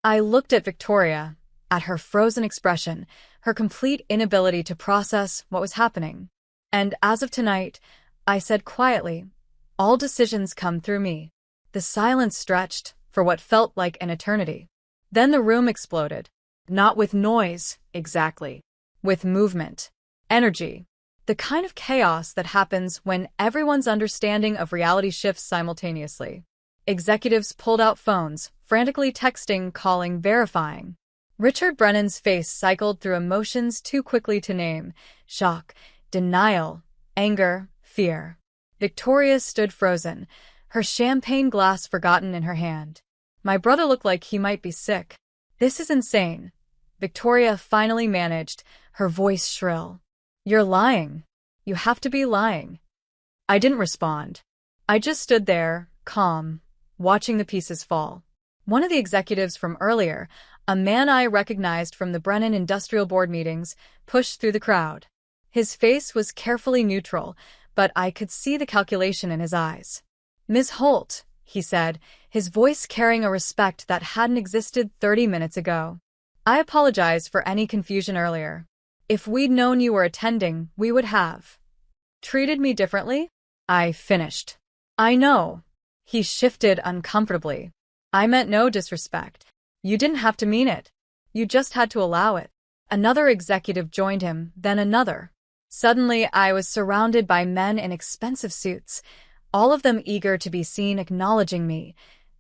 I looked at Victoria, at her frozen expression, her complete inability to process what was happening. "And as of tonight," I said quietly, "all decisions come through me." The silence stretched for what felt like an eternity. Then the room exploded. Not with noise, exactly. With movement. Energy. The kind of chaos that happens when everyone's understanding of reality shifts simultaneously. Executives pulled out phones, frantically texting, calling, verifying. Richard Brennan's face cycled through emotions too quickly to name: shock, denial, anger, fear. Victoria stood frozen, her champagne glass forgotten in her hand. My brother looked like he might be sick. "This is insane," Victoria finally managed, her voice shrill. "You're lying. You have to be lying." I didn't respond. I just stood there, calm, watching the pieces fall. One of the executives from earlier, a man I recognized from the Brennan Industrial Board meetings, pushed through the crowd. His face was carefully neutral, but I could see the calculation in his eyes. "Ms. Holt," he said, his voice carrying a respect that hadn't existed 30 minutes ago. "I apologize for any confusion earlier. If we'd known you were attending, we would have treated me differently?" I finished. "I know." He shifted uncomfortably. "I meant no disrespect. You didn't have to mean it. You just had to allow it." Another executive joined him, then another. Suddenly, I was surrounded by men in expensive suits, all of them eager to be seen acknowledging me,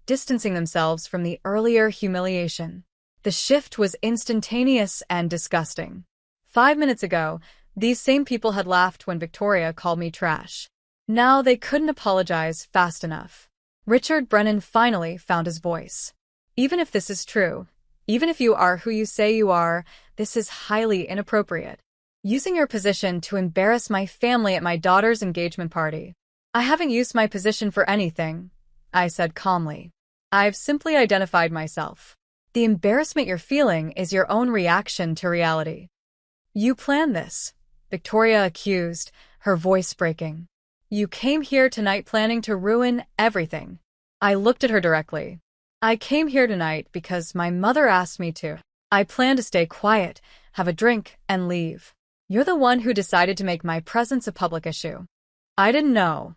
distancing themselves from the earlier humiliation. The shift was instantaneous and disgusting. 5 minutes ago, these same people had laughed when Victoria called me trash. Now they couldn't apologize fast enough. Richard Brennan finally found his voice. "Even if this is true, even if you are who you say you are, this is highly inappropriate. Using your position to embarrass my family at my daughter's engagement party." "I haven't used my position for anything," I said calmly. "I've simply identified myself. The embarrassment you're feeling is your own reaction to reality." "You planned this," Victoria accused, her voice breaking. "You came here tonight planning to ruin everything." I looked at her directly. "I came here tonight because my mother asked me to. I plan to stay quiet, have a drink, and leave. You're the one who decided to make my presence a public issue." "I didn't know."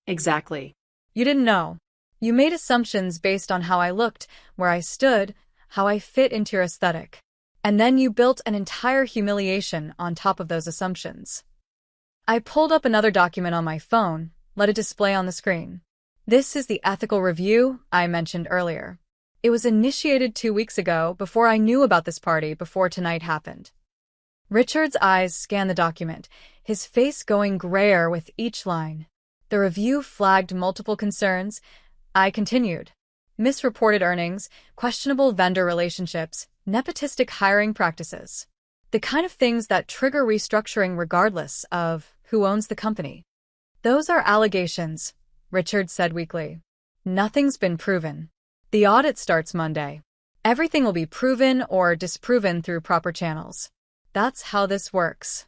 Exactly. "You didn't know. You made assumptions based on how I looked, where I stood, how I fit into your aesthetic. And then you built an entire humiliation on top of those assumptions." I pulled up another document on my phone, let it display on the screen. "This is the ethical review I mentioned earlier. It was initiated 2 weeks ago, before I knew about this party, before tonight happened." Richard's eyes scanned the document, his face going grayer with each line. The review flagged multiple concerns. I continued. "Misreported earnings, questionable vendor relationships, nepotistic hiring practices. The kind of things that trigger restructuring regardless of who owns the company." "Those are allegations," Richard said weakly. "Nothing's been proven. The audit starts Monday. Everything will be proven or disproven through proper channels. That's how this works."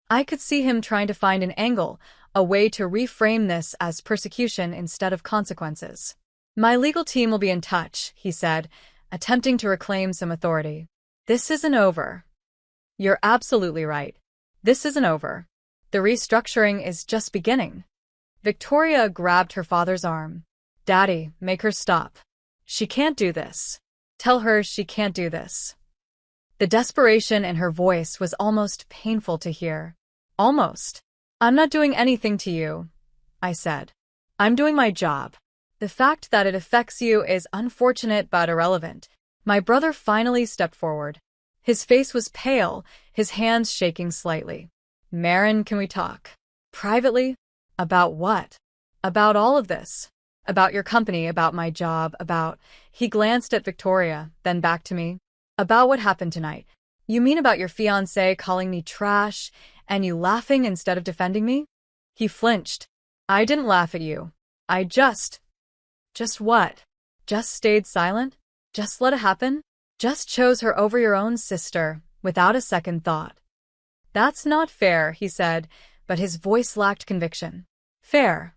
I could see him trying to find an angle, a way to reframe this as persecution instead of consequences. "My legal team will be in touch," he said, attempting to reclaim some authority. "This isn't over." "You're absolutely right. This isn't over. The restructuring is just beginning." Victoria grabbed her father's arm. "Daddy, make her stop. She can't do this. Tell her she can't do this." The desperation in her voice was almost painful to hear. "Almost. I'm not doing anything to you," I said. "I'm doing my job. The fact that it affects you is unfortunate but irrelevant." My brother finally stepped forward. His face was pale, his hands shaking slightly. "Marin, can we talk? Privately? About what?" "About all of this. About your company, about my job, about—" He glanced at Victoria, then back to me. "About what happened tonight. You mean about your fiancé calling me trash, and you laughing instead of defending me?" He flinched. "I didn't laugh at you. I just—" "Just what?" "Just stayed silent. Just let it happen. Just chose her over your own sister, without a second thought." "That's not fair," he said, but his voice lacked conviction. "Fair."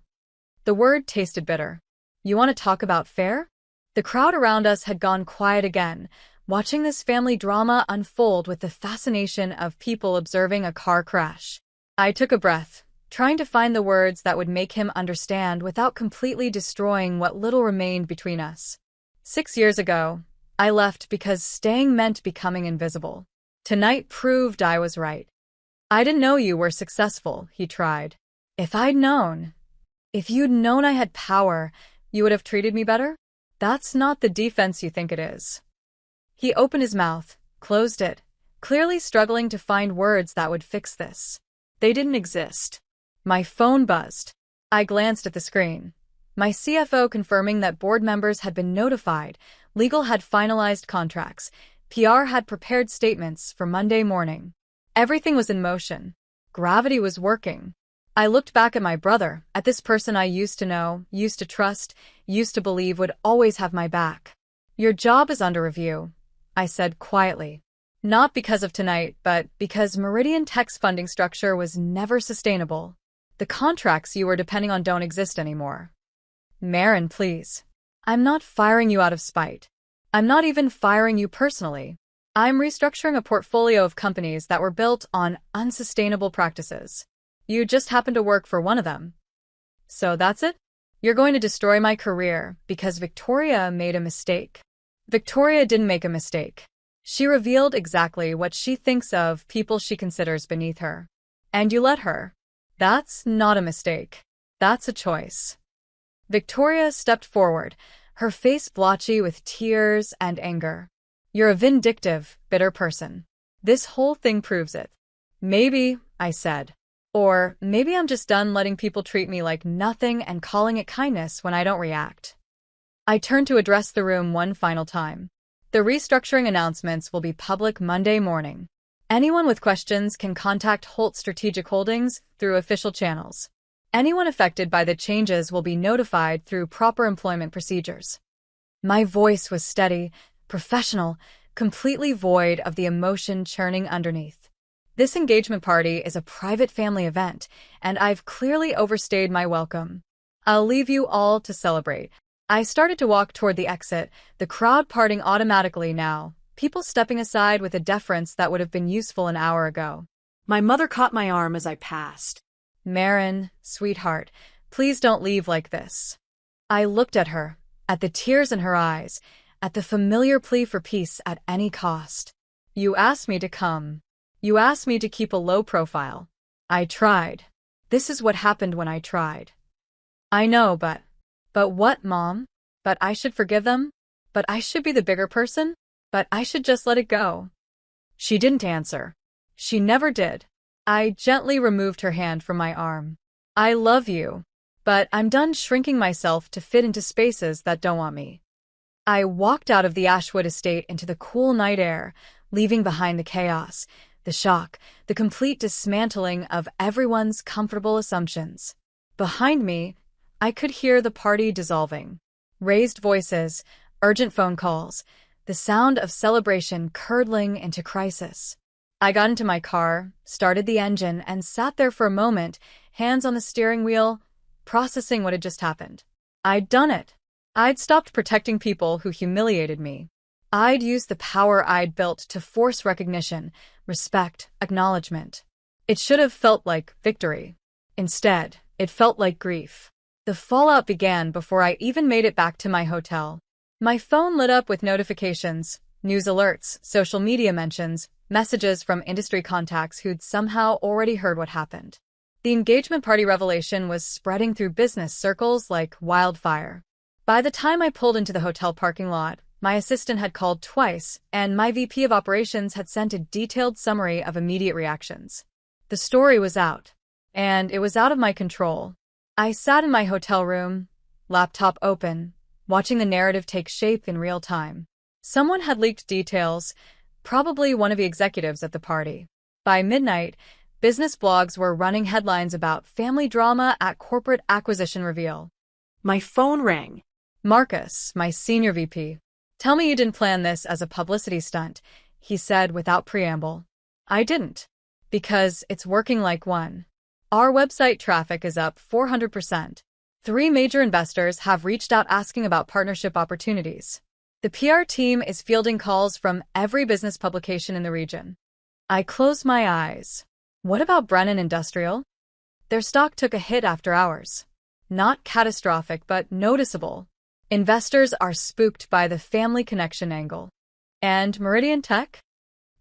The word tasted bitter. "You want to talk about fair?" The crowd around us had gone quiet again, watching this family drama unfold with the fascination of people observing a car crash. I took a breath, trying to find the words that would make him understand without completely destroying what little remained between us. 6 years ago, I left because staying meant becoming invisible. Tonight proved I was right. "I didn't know you were successful," he tried. "If I'd known, if you'd known I had power, you would have treated me better? That's not the defense you think it is." He opened his mouth, closed it, clearly struggling to find words that would fix this. They didn't exist. My phone buzzed. I glanced at the screen. My CFO confirming that board members had been notified, legal had finalized contracts, PR had prepared statements for Monday morning. Everything was in motion. Gravity was working. I looked back at my brother, at this person I used to know, used to trust, used to believe would always have my back. Your job is under review, I said quietly. Not because of tonight, but because Meridian Tech's funding structure was never sustainable. The contracts you were depending on don't exist anymore. Marin, please. I'm not firing you out of spite. I'm not even firing you personally. I'm restructuring a portfolio of companies that were built on unsustainable practices. You just happen to work for one of them. So that's it? You're going to destroy my career because Victoria made a mistake. Victoria didn't make a mistake. She revealed exactly what she thinks of people she considers beneath her. And you let her. That's not a mistake. That's a choice. Victoria stepped forward, her face blotchy with tears and anger. You're a vindictive, bitter person. This whole thing proves it. Maybe, I said. Or maybe I'm just done letting people treat me like nothing and calling it kindness when I don't react. I turned to address the room one final time. The restructuring announcements will be public Monday morning. Anyone with questions can contact Holt Strategic Holdings through official channels. Anyone affected by the changes will be notified through proper employment procedures. My voice was steady, professional, completely void of the emotion churning underneath. This engagement party is a private family event, and I've clearly overstayed my welcome. I'll leave you all to celebrate. I started to walk toward the exit, the crowd parting automatically now, people stepping aside with a deference that would have been useful an hour ago. My mother caught my arm as I passed. Marin, sweetheart, please don't leave like this. I looked at her, at the tears in her eyes, at the familiar plea for peace at any cost. You asked me to come. You asked me to keep a low profile. I tried. This is what happened when I tried. I know, but what, Mom? But I should forgive them? But I should be the bigger person? But I should just let it go. She didn't answer. She never did. I gently removed her hand from my arm. I love you, but I'm done shrinking myself to fit into spaces that don't want me. I walked out of the Ashwood estate into the cool night air, leaving behind the chaos, the shock, the complete dismantling of everyone's comfortable assumptions. Behind me, I could hear the party dissolving. Raised voices, urgent phone calls, the sound of celebration curdling into crisis. I got into my car, started the engine, and sat there for a moment, hands on the steering wheel, processing what had just happened. I'd done it. I'd stopped protecting people who humiliated me. I'd used the power I'd built to force recognition, respect, acknowledgement. It should have felt like victory. Instead, it felt like grief. The fallout began before I even made it back to my hotel. My phone lit up with notifications, news alerts, social media mentions, messages from industry contacts who'd somehow already heard what happened. The engagement party revelation was spreading through business circles like wildfire. By the time I pulled into the hotel parking lot, my assistant had called twice, and my VP of operations had sent a detailed summary of immediate reactions. The story was out, and it was out of my control. I sat in my hotel room, laptop open, watching the narrative take shape in real time. Someone had leaked details, probably one of the executives at the party. By midnight, business blogs were running headlines about family drama at corporate acquisition reveal. My phone rang. Marcus, my senior VP. Tell me you didn't plan this as a publicity stunt, he said without preamble. I didn't. Because it's working like one. Our website traffic is up 400%. 3 major investors have reached out asking about partnership opportunities. The PR team is fielding calls from every business publication in the region. I closed my eyes. What about Brennan Industrial? Their stock took a hit after hours. Not catastrophic, but noticeable. Investors are spooked by the family connection angle. And Meridian Tech?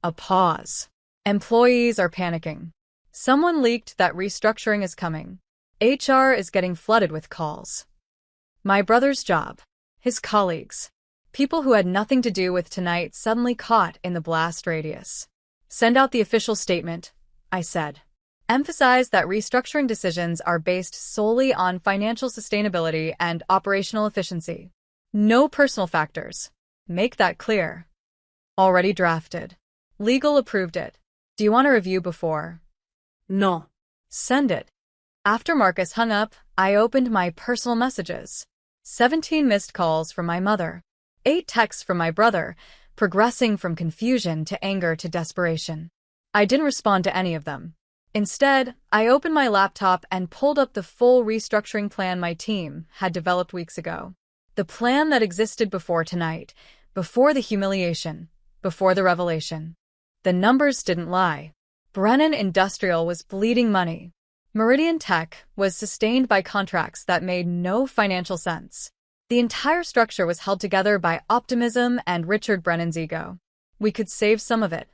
A pause. Employees are panicking. Someone leaked that restructuring is coming. HR is getting flooded with calls. My brother's job. His colleagues. People who had nothing to do with tonight suddenly caught in the blast radius. Send out the official statement, I said. Emphasize that restructuring decisions are based solely on financial sustainability and operational efficiency. No personal factors. Make that clear. Already drafted. Legal approved it. Do you want a review before? No. Send it. After Marcus hung up, I opened my personal messages. 17 missed calls from my mother. 8 texts from my brother, progressing from confusion to anger to desperation. I didn't respond to any of them. Instead, I opened my laptop and pulled up the full restructuring plan my team had developed weeks ago. The plan that existed before tonight, before the humiliation, before the revelation. The numbers didn't lie. Brennan Industrial was bleeding money. Meridian Tech was sustained by contracts that made no financial sense. The entire structure was held together by optimism and Richard Brennan's ego. We could save some of it.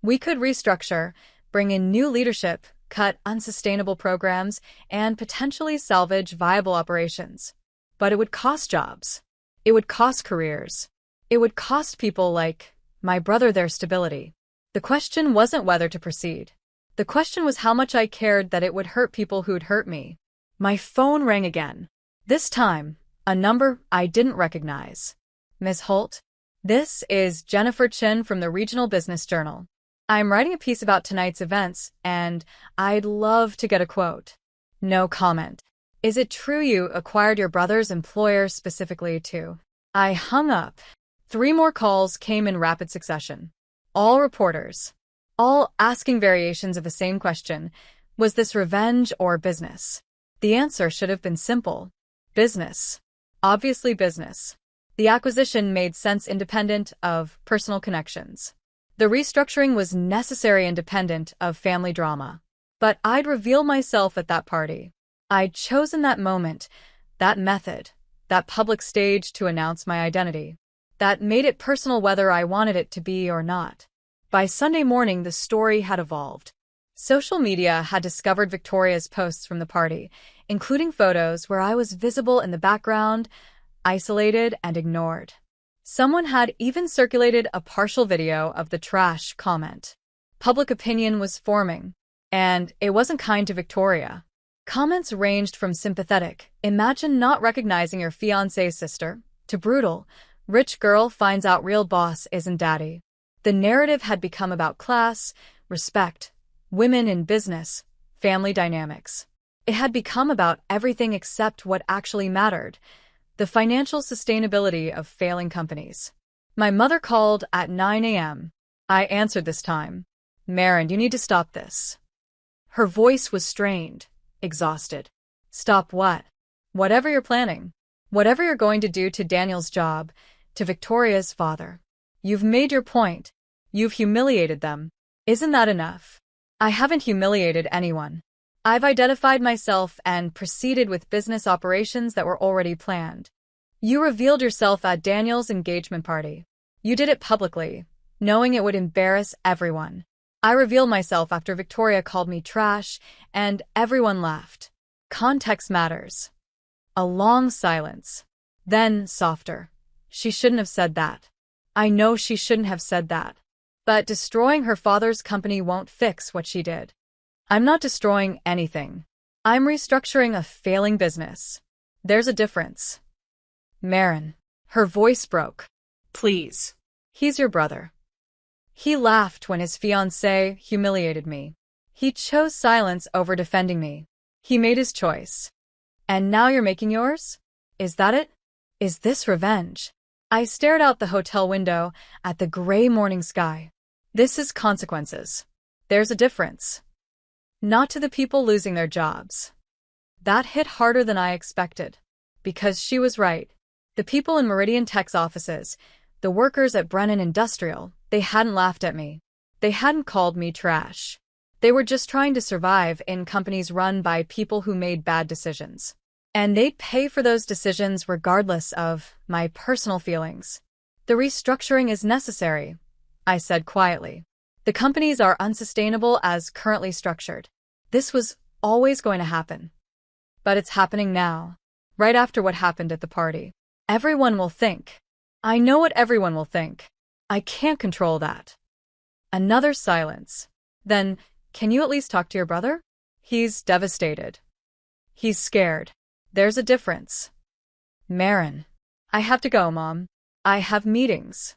We could restructure, bring in new leadership, cut unsustainable programs, and potentially salvage viable operations. But it would cost jobs. It would cost careers. It would cost people like my brother their stability. The question wasn't whether to proceed. The question was how much I cared that it would hurt people who'd hurt me. My phone rang again. This time, a number I didn't recognize. Miss Holt? This is Jennifer Chin from the Regional Business Journal. I'm writing a piece about tonight's events, and I'd love to get a quote. No comment. Is it true you acquired your brother's employer specifically too? I hung up. 3 more calls came in rapid succession. All reporters. All asking variations of the same question. Was this revenge or business? The answer should have been simple. Business. Obviously business. The acquisition made sense independent of personal connections. The restructuring was necessary independent of family drama. But I'd reveal myself at that party. I'd chosen that moment, that method, that public stage to announce my identity. That made it personal whether I wanted it to be or not. By Sunday morning, the story had evolved. Social media had discovered Victoria's posts from the party, including photos where I was visible in the background, isolated and ignored. Someone had even circulated a partial video of the trash comment. Public opinion was forming, and it wasn't kind to Victoria. Comments ranged from sympathetic, imagine not recognizing your fiancé's sister, to brutal, rich girl finds out real boss isn't daddy. The narrative had become about class, respect, women in business, family dynamics. It had become about everything except what actually mattered, the financial sustainability of failing companies. My mother called at 9 a.m. I answered this time. Maren, you need to stop this. Her voice was strained, exhausted. Stop what? Whatever you're planning. Whatever you're going to do to Daniel's job, to Victoria's father. You've made your point. You've humiliated them. Isn't that enough? I haven't humiliated anyone. I've identified myself and proceeded with business operations that were already planned. You revealed yourself at Daniel's engagement party. You did it publicly, knowing it would embarrass everyone. I revealed myself after Victoria called me trash, and everyone laughed. Context matters. A long silence. Then, softer. She shouldn't have said that. I know she shouldn't have said that. But destroying her father's company won't fix what she did. I'm not destroying anything. I'm restructuring a failing business. There's a difference. Maren. Her voice broke. Please. He's your brother. He laughed when his fiancée humiliated me. He chose silence over defending me. He made his choice. And now you're making yours? Is that it? Is this revenge? I stared out the hotel window at the gray morning sky. This is consequences. There's a difference. Not to the people losing their jobs. That hit harder than I expected. Because she was right. The people in Meridian Tech's offices, the workers at Brennan Industrial, they hadn't laughed at me. They hadn't called me trash. They were just trying to survive in companies run by people who made bad decisions. And they'd pay for those decisions regardless of my personal feelings. The restructuring is necessary, I said quietly. The companies are unsustainable as currently structured. This was always going to happen. But it's happening now, right after what happened at the party. Everyone will think. I know what everyone will think. I can't control that. Another silence. Then, can you at least talk to your brother? He's devastated. He's scared. There's a difference. Maren. I have to go, Mom. I have meetings.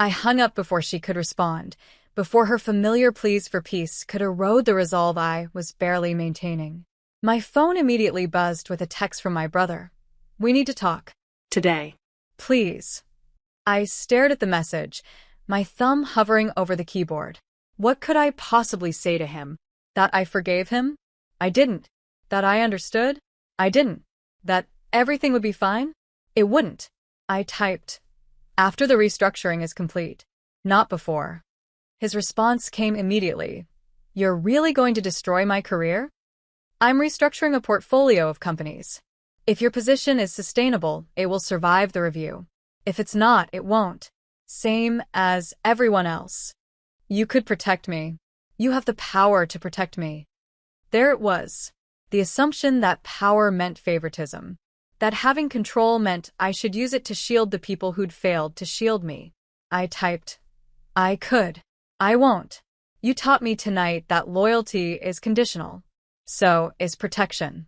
I hung up before she could respond, before her familiar pleas for peace could erode the resolve I was barely maintaining. My phone immediately buzzed with a text from my brother. We need to talk. Today. Please. I stared at the message, my thumb hovering over the keyboard. What could I possibly say to him? That I forgave him? I didn't. That I understood? I didn't. That everything would be fine? It wouldn't. I typed, after the restructuring is complete. Not before. His response came immediately. You're really going to destroy my career? I'm restructuring a portfolio of companies. If your position is sustainable, it will survive the review. If it's not, it won't. Same as everyone else. You could protect me. You have the power to protect me. There it was. The assumption that power meant favoritism. That having control meant I should use it to shield the people who'd failed to shield me. I typed, I could. I won't. You taught me tonight that loyalty is conditional. So is protection.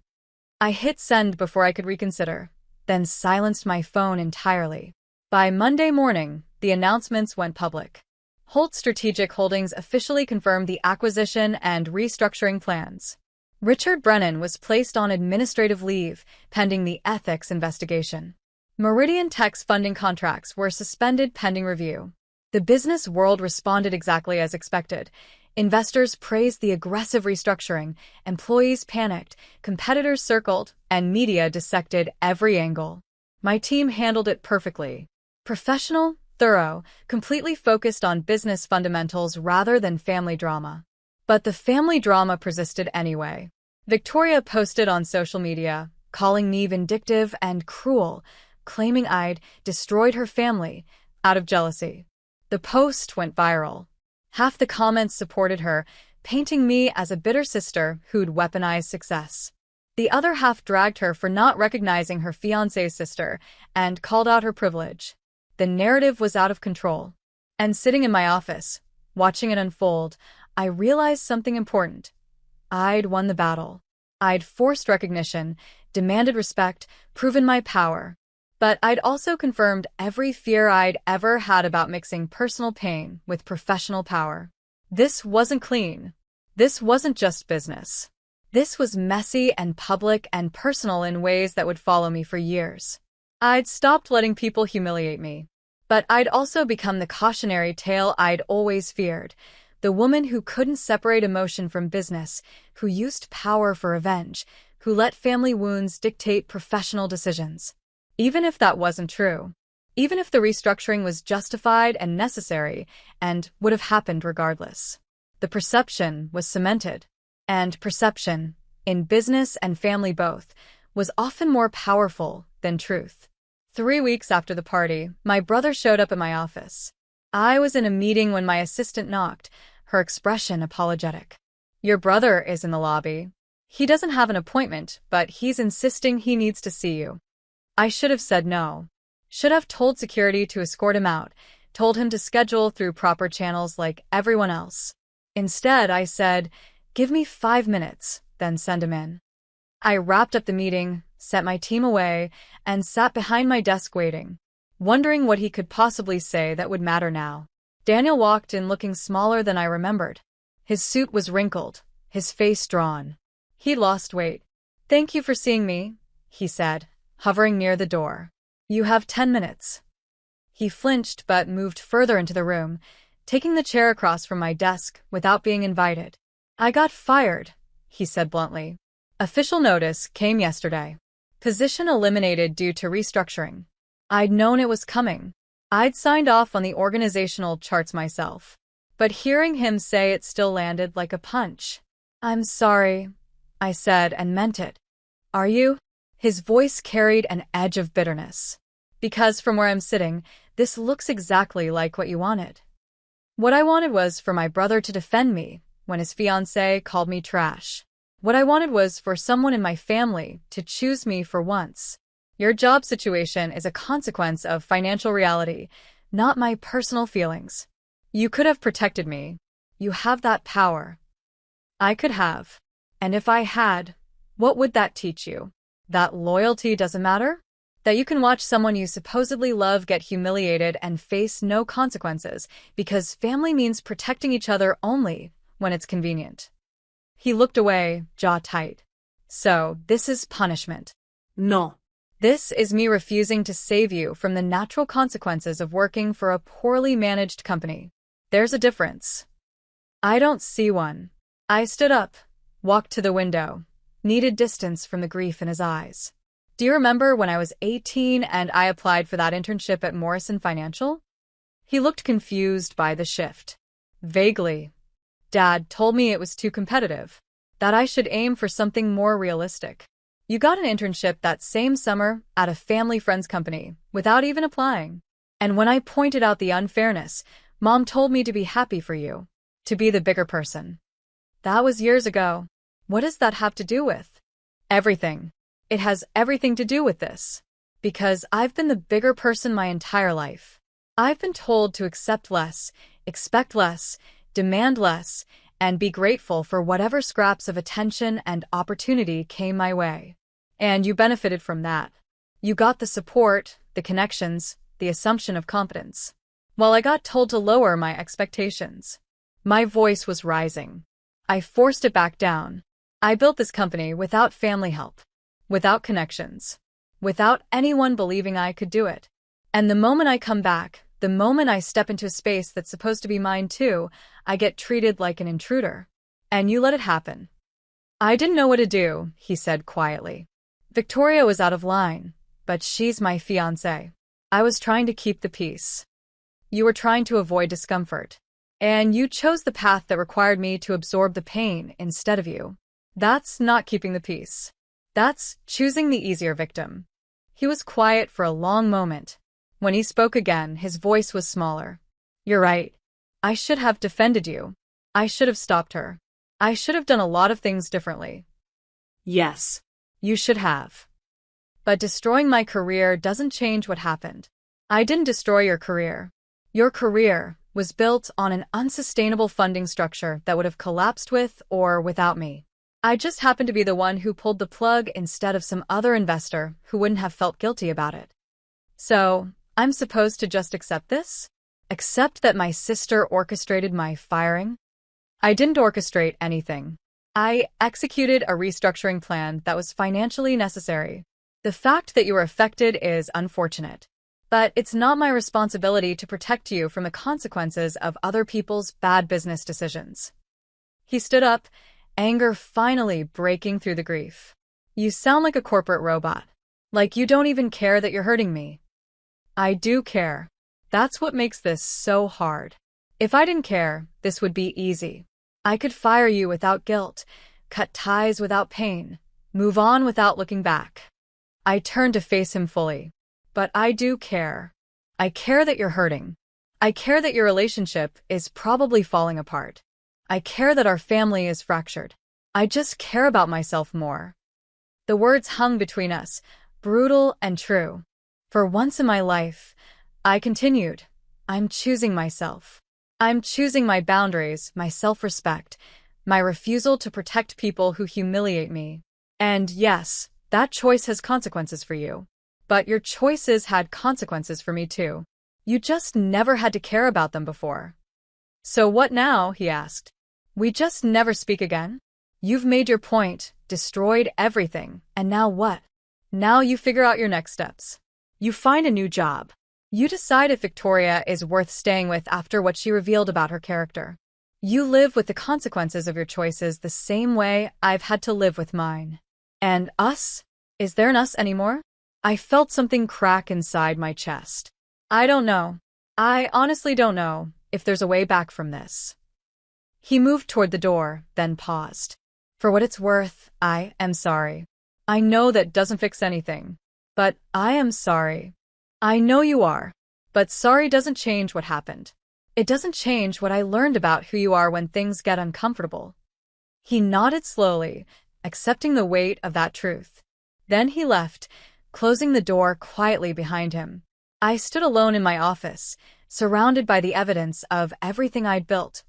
I hit send before I could reconsider, then silenced my phone entirely. By Monday morning, the announcements went public. Holt Strategic Holdings officially confirmed the acquisition and restructuring plans. Richard Brennan was placed on administrative leave, pending the ethics investigation. Meridian Tech's funding contracts were suspended pending review. The business world responded exactly as expected. Investors praised the aggressive restructuring, employees panicked, competitors circled, and media dissected every angle. My team handled it perfectly. Professional, thorough, completely focused on business fundamentals rather than family drama. But the family drama persisted anyway. Victoria posted on social media, calling me vindictive and cruel, claiming I'd destroyed her family out of jealousy. The post went viral. Half the comments supported her, painting me as a bitter sister who'd weaponized success. The other half dragged her for not recognizing her fiancée's sister and called out her privilege. The narrative was out of control. And sitting in my office, watching it unfold, I realized something important. I'd won the battle. I'd forced recognition, demanded respect, proven my power. But I'd also confirmed every fear I'd ever had about mixing personal pain with professional power. This wasn't clean. This wasn't just business. This was messy and public and personal in ways that would follow me for years. I'd stopped letting people humiliate me. But I'd also become the cautionary tale I'd always feared. The woman who couldn't separate emotion from business, who used power for revenge, who let family wounds dictate professional decisions. Even if that wasn't true, even if the restructuring was justified and necessary and would have happened regardless, the perception was cemented. And perception, in business and family both, was often more powerful than truth. 3 weeks after the party, my brother showed up at my office. I was in a meeting when my assistant knocked, her expression apologetic. Your brother is in the lobby. He doesn't have an appointment, but he's insisting he needs to see you. I should have said no. Should have told security to escort him out, told him to schedule through proper channels like everyone else. Instead, I said, give me 5 minutes, then send him in. I wrapped up the meeting, sent my team away, and sat behind my desk waiting, wondering what he could possibly say that would matter now. Daniel walked in looking smaller than I remembered. His suit was wrinkled, his face drawn. He'd lost weight. Thank you for seeing me, he said, hovering near the door. You have 10 minutes. He flinched but moved further into the room, taking the chair across from my desk without being invited. I got fired, he said bluntly. Official notice came yesterday. Position eliminated due to restructuring. I'd known it was coming. I'd signed off on the organizational charts myself. But hearing him say it still landed like a punch. I'm sorry, I said and meant it. Are you? His voice carried an edge of bitterness. Because from where I'm sitting, this looks exactly like what you wanted. What I wanted was for my brother to defend me when his fiancée called me trash. What I wanted was for someone in my family to choose me for once. Your job situation is a consequence of financial reality, not my personal feelings. You could have protected me. You have that power. I could have. And if I had, what would that teach you? That loyalty doesn't matter? That you can watch someone you supposedly love get humiliated and face no consequences because family means protecting each other only when it's convenient. He looked away, jaw tight. So, this is punishment. No. This is me refusing to save you from the natural consequences of working for a poorly managed company. There's a difference. I don't see one. I stood up, walked to the window, needed distance from the grief in his eyes. Do you remember when I was 18 and I applied for that internship at Morrison Financial? He looked confused by the shift. Vaguely. Dad told me it was too competitive, that I should aim for something more realistic. You got an internship that same summer at a family friend's company without even applying. And when I pointed out the unfairness, Mom told me to be happy for you, to be the bigger person. That was years ago. What does that have to do with? Everything. It has everything to do with this. Because I've been the bigger person my entire life. I've been told to accept less, expect less, demand less, and be grateful for whatever scraps of attention and opportunity came my way. And you benefited from that. You got the support, the connections, the assumption of competence. While I got told to lower my expectations. My voice was rising. I forced it back down. I built this company without family help, without connections, without anyone believing I could do it. And the moment I come back, the moment I step into a space that's supposed to be mine too, I get treated like an intruder. And you let it happen. I didn't know what to do, he said quietly. Victoria was out of line, but she's my fiancée. I was trying to keep the peace. You were trying to avoid discomfort. And you chose the path that required me to absorb the pain instead of you. That's not keeping the peace. That's choosing the easier victim. He was quiet for a long moment. When he spoke again, his voice was smaller. You're right. I should have defended you. I should have stopped her. I should have done a lot of things differently. Yes. You should have. But destroying my career doesn't change what happened. I didn't destroy your career. Your career was built on an unsustainable funding structure that would have collapsed with or without me. I just happened to be the one who pulled the plug instead of some other investor who wouldn't have felt guilty about it. So, I'm supposed to just accept this? Accept that my sister orchestrated my firing? I didn't orchestrate anything. I executed a restructuring plan that was financially necessary. The fact that you were affected is unfortunate. But it's not my responsibility to protect you from the consequences of other people's bad business decisions. He stood up, anger finally breaking through the grief. You sound like a corporate robot. Like you don't even care that you're hurting me. I do care. That's what makes this so hard. If I didn't care, this would be easy. I could fire you without guilt, cut ties without pain, move on without looking back. I turned to face him fully. But I do care. I care that you're hurting. I care that your relationship is probably falling apart. I care that our family is fractured. I just care about myself more. The words hung between us, brutal and true. For once in my life, I continued, I'm choosing myself. I'm choosing my boundaries, my self-respect, my refusal to protect people who humiliate me. And yes, that choice has consequences for you. But your choices had consequences for me too. You just never had to care about them before. So what now? He asked. We just never speak again? You've made your point, destroyed everything, and now what? Now you figure out your next steps. You find a new job. You decide if Victoria is worth staying with after what she revealed about her character. You live with the consequences of your choices the same way I've had to live with mine. And us? Is there an us anymore? I felt something crack inside my chest. I don't know. I honestly don't know if there's a way back from this. He moved toward the door, then paused. For what it's worth, I am sorry. I know that doesn't fix anything. But I am sorry. I know you are. But sorry doesn't change what happened. It doesn't change what I learned about who you are when things get uncomfortable. He nodded slowly, accepting the weight of that truth. Then he left, closing the door quietly behind him. I stood alone in my office, surrounded by the evidence of everything I'd built,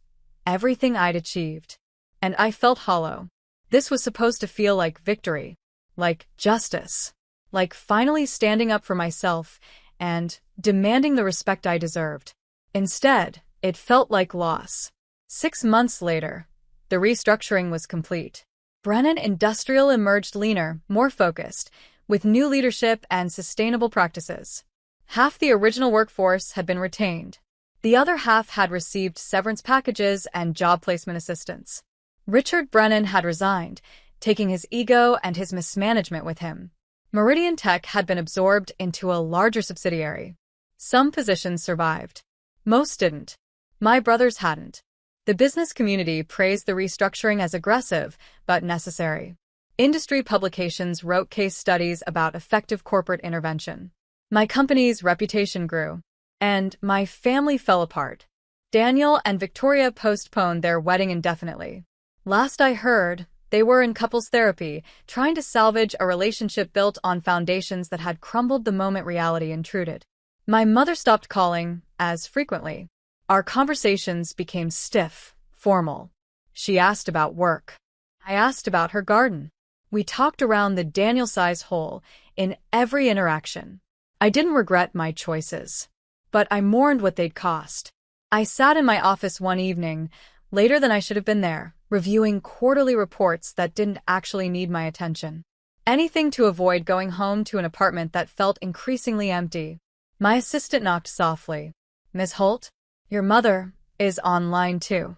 everything I'd achieved. And I felt hollow. This was supposed to feel like victory, like justice, like finally standing up for myself and demanding the respect I deserved. Instead, it felt like loss. 6 months later, the restructuring was complete. Brennan Industrial emerged leaner, more focused, with new leadership and sustainable practices. Half the original workforce had been retained. The other half had received severance packages and job placement assistance. Richard Brennan had resigned, taking his ego and his mismanagement with him. Meridian Tech had been absorbed into a larger subsidiary. Some positions survived. Most didn't. My brothers hadn't. The business community praised the restructuring as aggressive, but necessary. Industry publications wrote case studies about effective corporate intervention. My company's reputation grew. And my family fell apart. Daniel and Victoria postponed their wedding indefinitely. Last I heard, they were in couples therapy, trying to salvage a relationship built on foundations that had crumbled the moment reality intruded. My mother stopped calling as frequently. Our conversations became stiff, formal. She asked about work. I asked about her garden. We talked around the Daniel-sized hole in every interaction. I didn't regret my choices, but I mourned what they'd cost. I sat in my office one evening, later than I should have been there, reviewing quarterly reports that didn't actually need my attention. Anything to avoid going home to an apartment that felt increasingly empty. My assistant knocked softly. "Miss Holt, your mother is online too."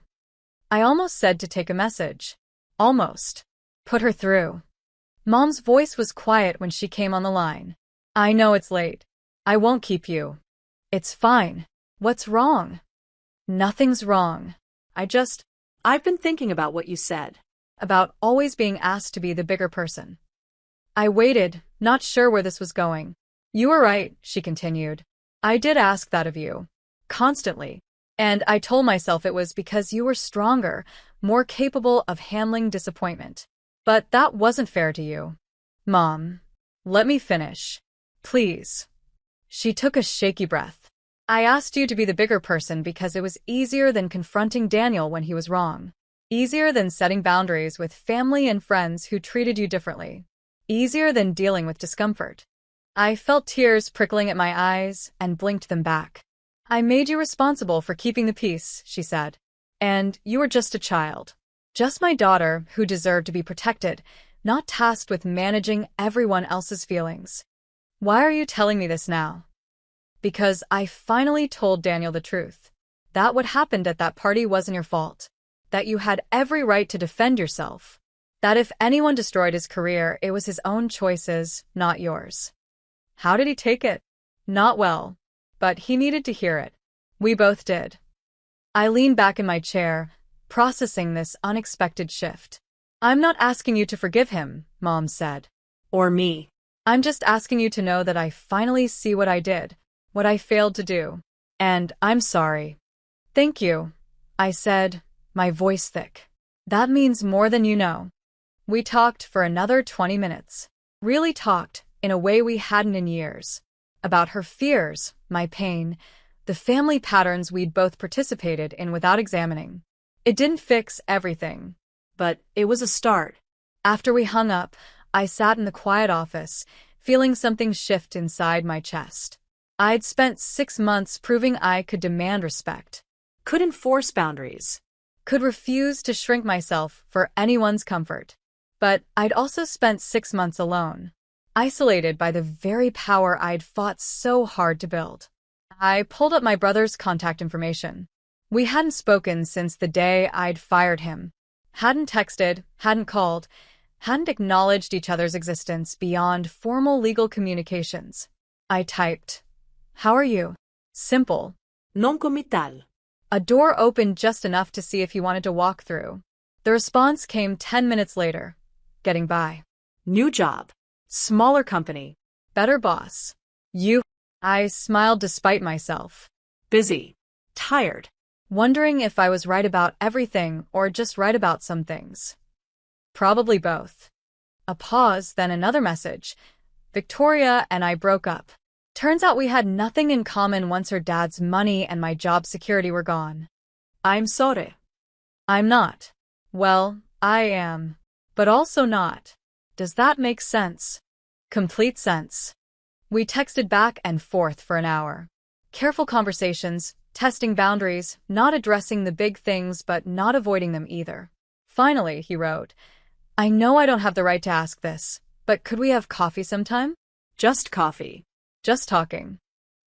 I almost said to take a message. Almost. Put her through. Mom's voice was quiet when she came on the line. "I know it's late. I won't keep you." "It's fine. What's wrong?" "Nothing's wrong. I've been thinking about what you said. About always being asked to be the bigger person." I waited, not sure where this was going. "You were right," she continued. "I did ask that of you. Constantly. And I told myself it was because you were stronger, more capable of handling disappointment. But that wasn't fair to you." "Mom, let me finish. Please." She took a shaky breath. "I asked you to be the bigger person because it was easier than confronting Daniel when he was wrong. Easier than setting boundaries with family and friends who treated you differently. Easier than dealing with discomfort." I felt tears prickling at my eyes and blinked them back. "I made you responsible for keeping the peace," she said. "And you were just a child. Just my daughter who deserved to be protected, not tasked with managing everyone else's feelings. Why are you telling me this now?" "Because I finally told Daniel the truth. That what happened at that party wasn't your fault. That you had every right to defend yourself. That if anyone destroyed his career, it was his own choices, not yours." How did he take it? Not well. But he needed to hear it. We both did. I leaned back in my chair, processing this unexpected shift. "I'm not asking you to forgive him," Mom said. Or me. "I'm just asking you to know that I finally see what I did, what I failed to do. And I'm sorry." "Thank you," I said, my voice thick. "That means more than you know." We talked for another 20 minutes. Really talked, in a way we hadn't in years. About her fears, my pain, the family patterns we'd both participated in without examining. It didn't fix everything, But it was a start. After we hung up, I sat in the quiet office, feeling something shift inside my chest. I'd spent 6 months proving I could demand respect, Could enforce boundaries. could refuse to shrink myself for anyone's comfort. But I'd also spent 6 months alone, isolated by the very power I'd fought so hard to build. I pulled up my brother's contact information. We hadn't spoken since the day I'd fired him. Hadn't texted, hadn't called, hadn't acknowledged each other's existence beyond formal legal communications. I typed, "How are you?" Simple. Non come tal. A door opened just enough to see if he wanted to walk through. The response came 10 minutes later. Getting by. New job. Smaller company. Better boss. You. I smiled despite myself. Busy. Tired. Wondering if I was right about everything or just right about some things. Probably both. A pause, then another message. "Victoria and I broke up. Turns out we had nothing in common once her dad's money and my job security were gone." I'm sorry. I'm not. Well, I am. But also not. Does that make sense? Complete sense. We texted back and forth for an hour. Careful conversations, testing boundaries, not addressing the big things but not avoiding them either. Finally, he wrote, I know I don't have the right to ask this, but could we have coffee sometime? Just coffee. Just talking.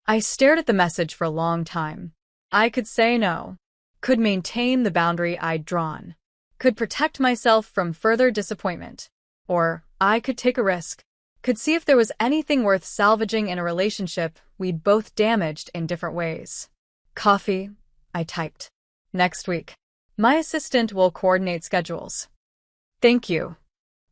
I stared at the message for a long time. I could say no. Could maintain the boundary I'd drawn. Could protect myself from further disappointment. Or I could take a risk. Could see if there was anything worth salvaging in a relationship we'd both damaged in different ways. Coffee, I typed. Next week. My assistant will coordinate schedules. Thank you.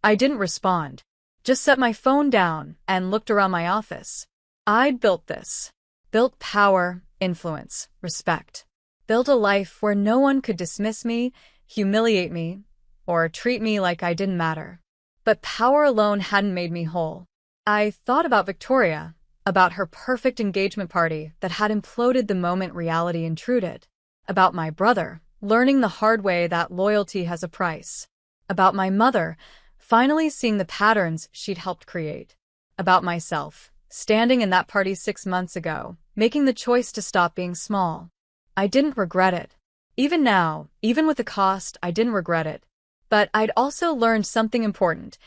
I didn't respond. Just set my phone down and looked around my office. I'd built this. Built power, influence, respect. Built a life where no one could dismiss me, humiliate me, or treat me like I didn't matter. But power alone hadn't made me whole. I thought about Victoria, about her perfect engagement party that had imploded the moment reality intruded. About my brother, learning the hard way that loyalty has a price. About my mother, finally seeing the patterns she'd helped create. About myself, standing in that party 6 months ago, making the choice to stop being small. I didn't regret it. Even now, even with the cost, I didn't regret it. But I'd also learned something important.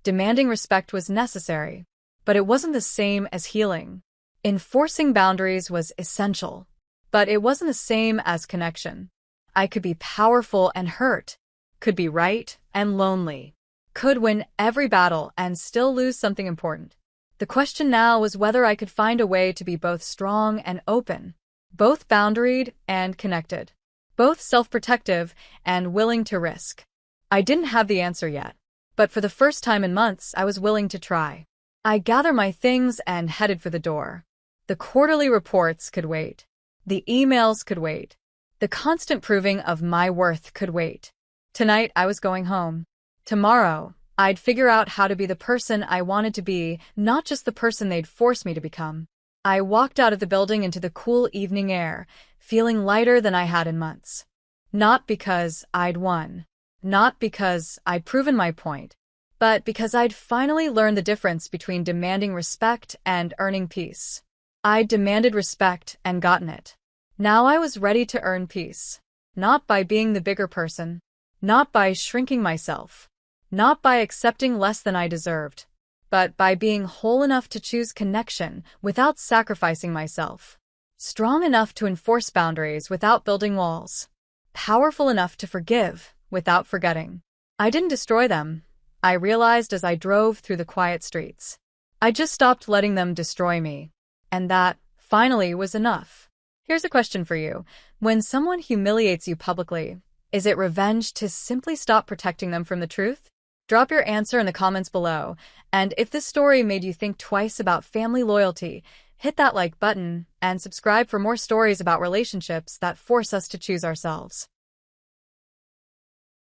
Demanding respect was necessary, but it wasn't the same as healing. Enforcing boundaries was essential, but it wasn't the same as connection. I could be powerful and hurt, could be right and lonely, could win every battle and still lose something important. The question now was whether I could find a way to be both strong and open, both boundaried and connected, both self-protective and willing to risk. I didn't have the answer yet, but for the first time in months, I was willing to try. I gathered my things and headed for the door. The quarterly reports could wait. The emails could wait. The constant proving of my worth could wait. Tonight, I was going home. Tomorrow, I'd figure out how to be the person I wanted to be, not just the person they'd forced me to become. I walked out of the building into the cool evening air, feeling lighter than I had in months. Not because I'd won. Not because I'd proven my point, but because I'd finally learned the difference between demanding respect and earning peace. I'd demanded respect and gotten it. Now I was ready to earn peace. Not by being the bigger person. Not by shrinking myself. Not by accepting less than I deserved. But by being whole enough to choose connection without sacrificing myself. Strong enough to enforce boundaries without building walls. Powerful enough to forgive without forgetting. I didn't destroy them, I realized as I drove through the quiet streets. I just stopped letting them destroy me. And that, finally, was enough. Here's a question for you. When someone humiliates you publicly, is it revenge to simply stop protecting them from the truth? Drop your answer in the comments below. And if this story made you think twice about family loyalty, hit that like button and subscribe for more stories about relationships that force us to choose ourselves.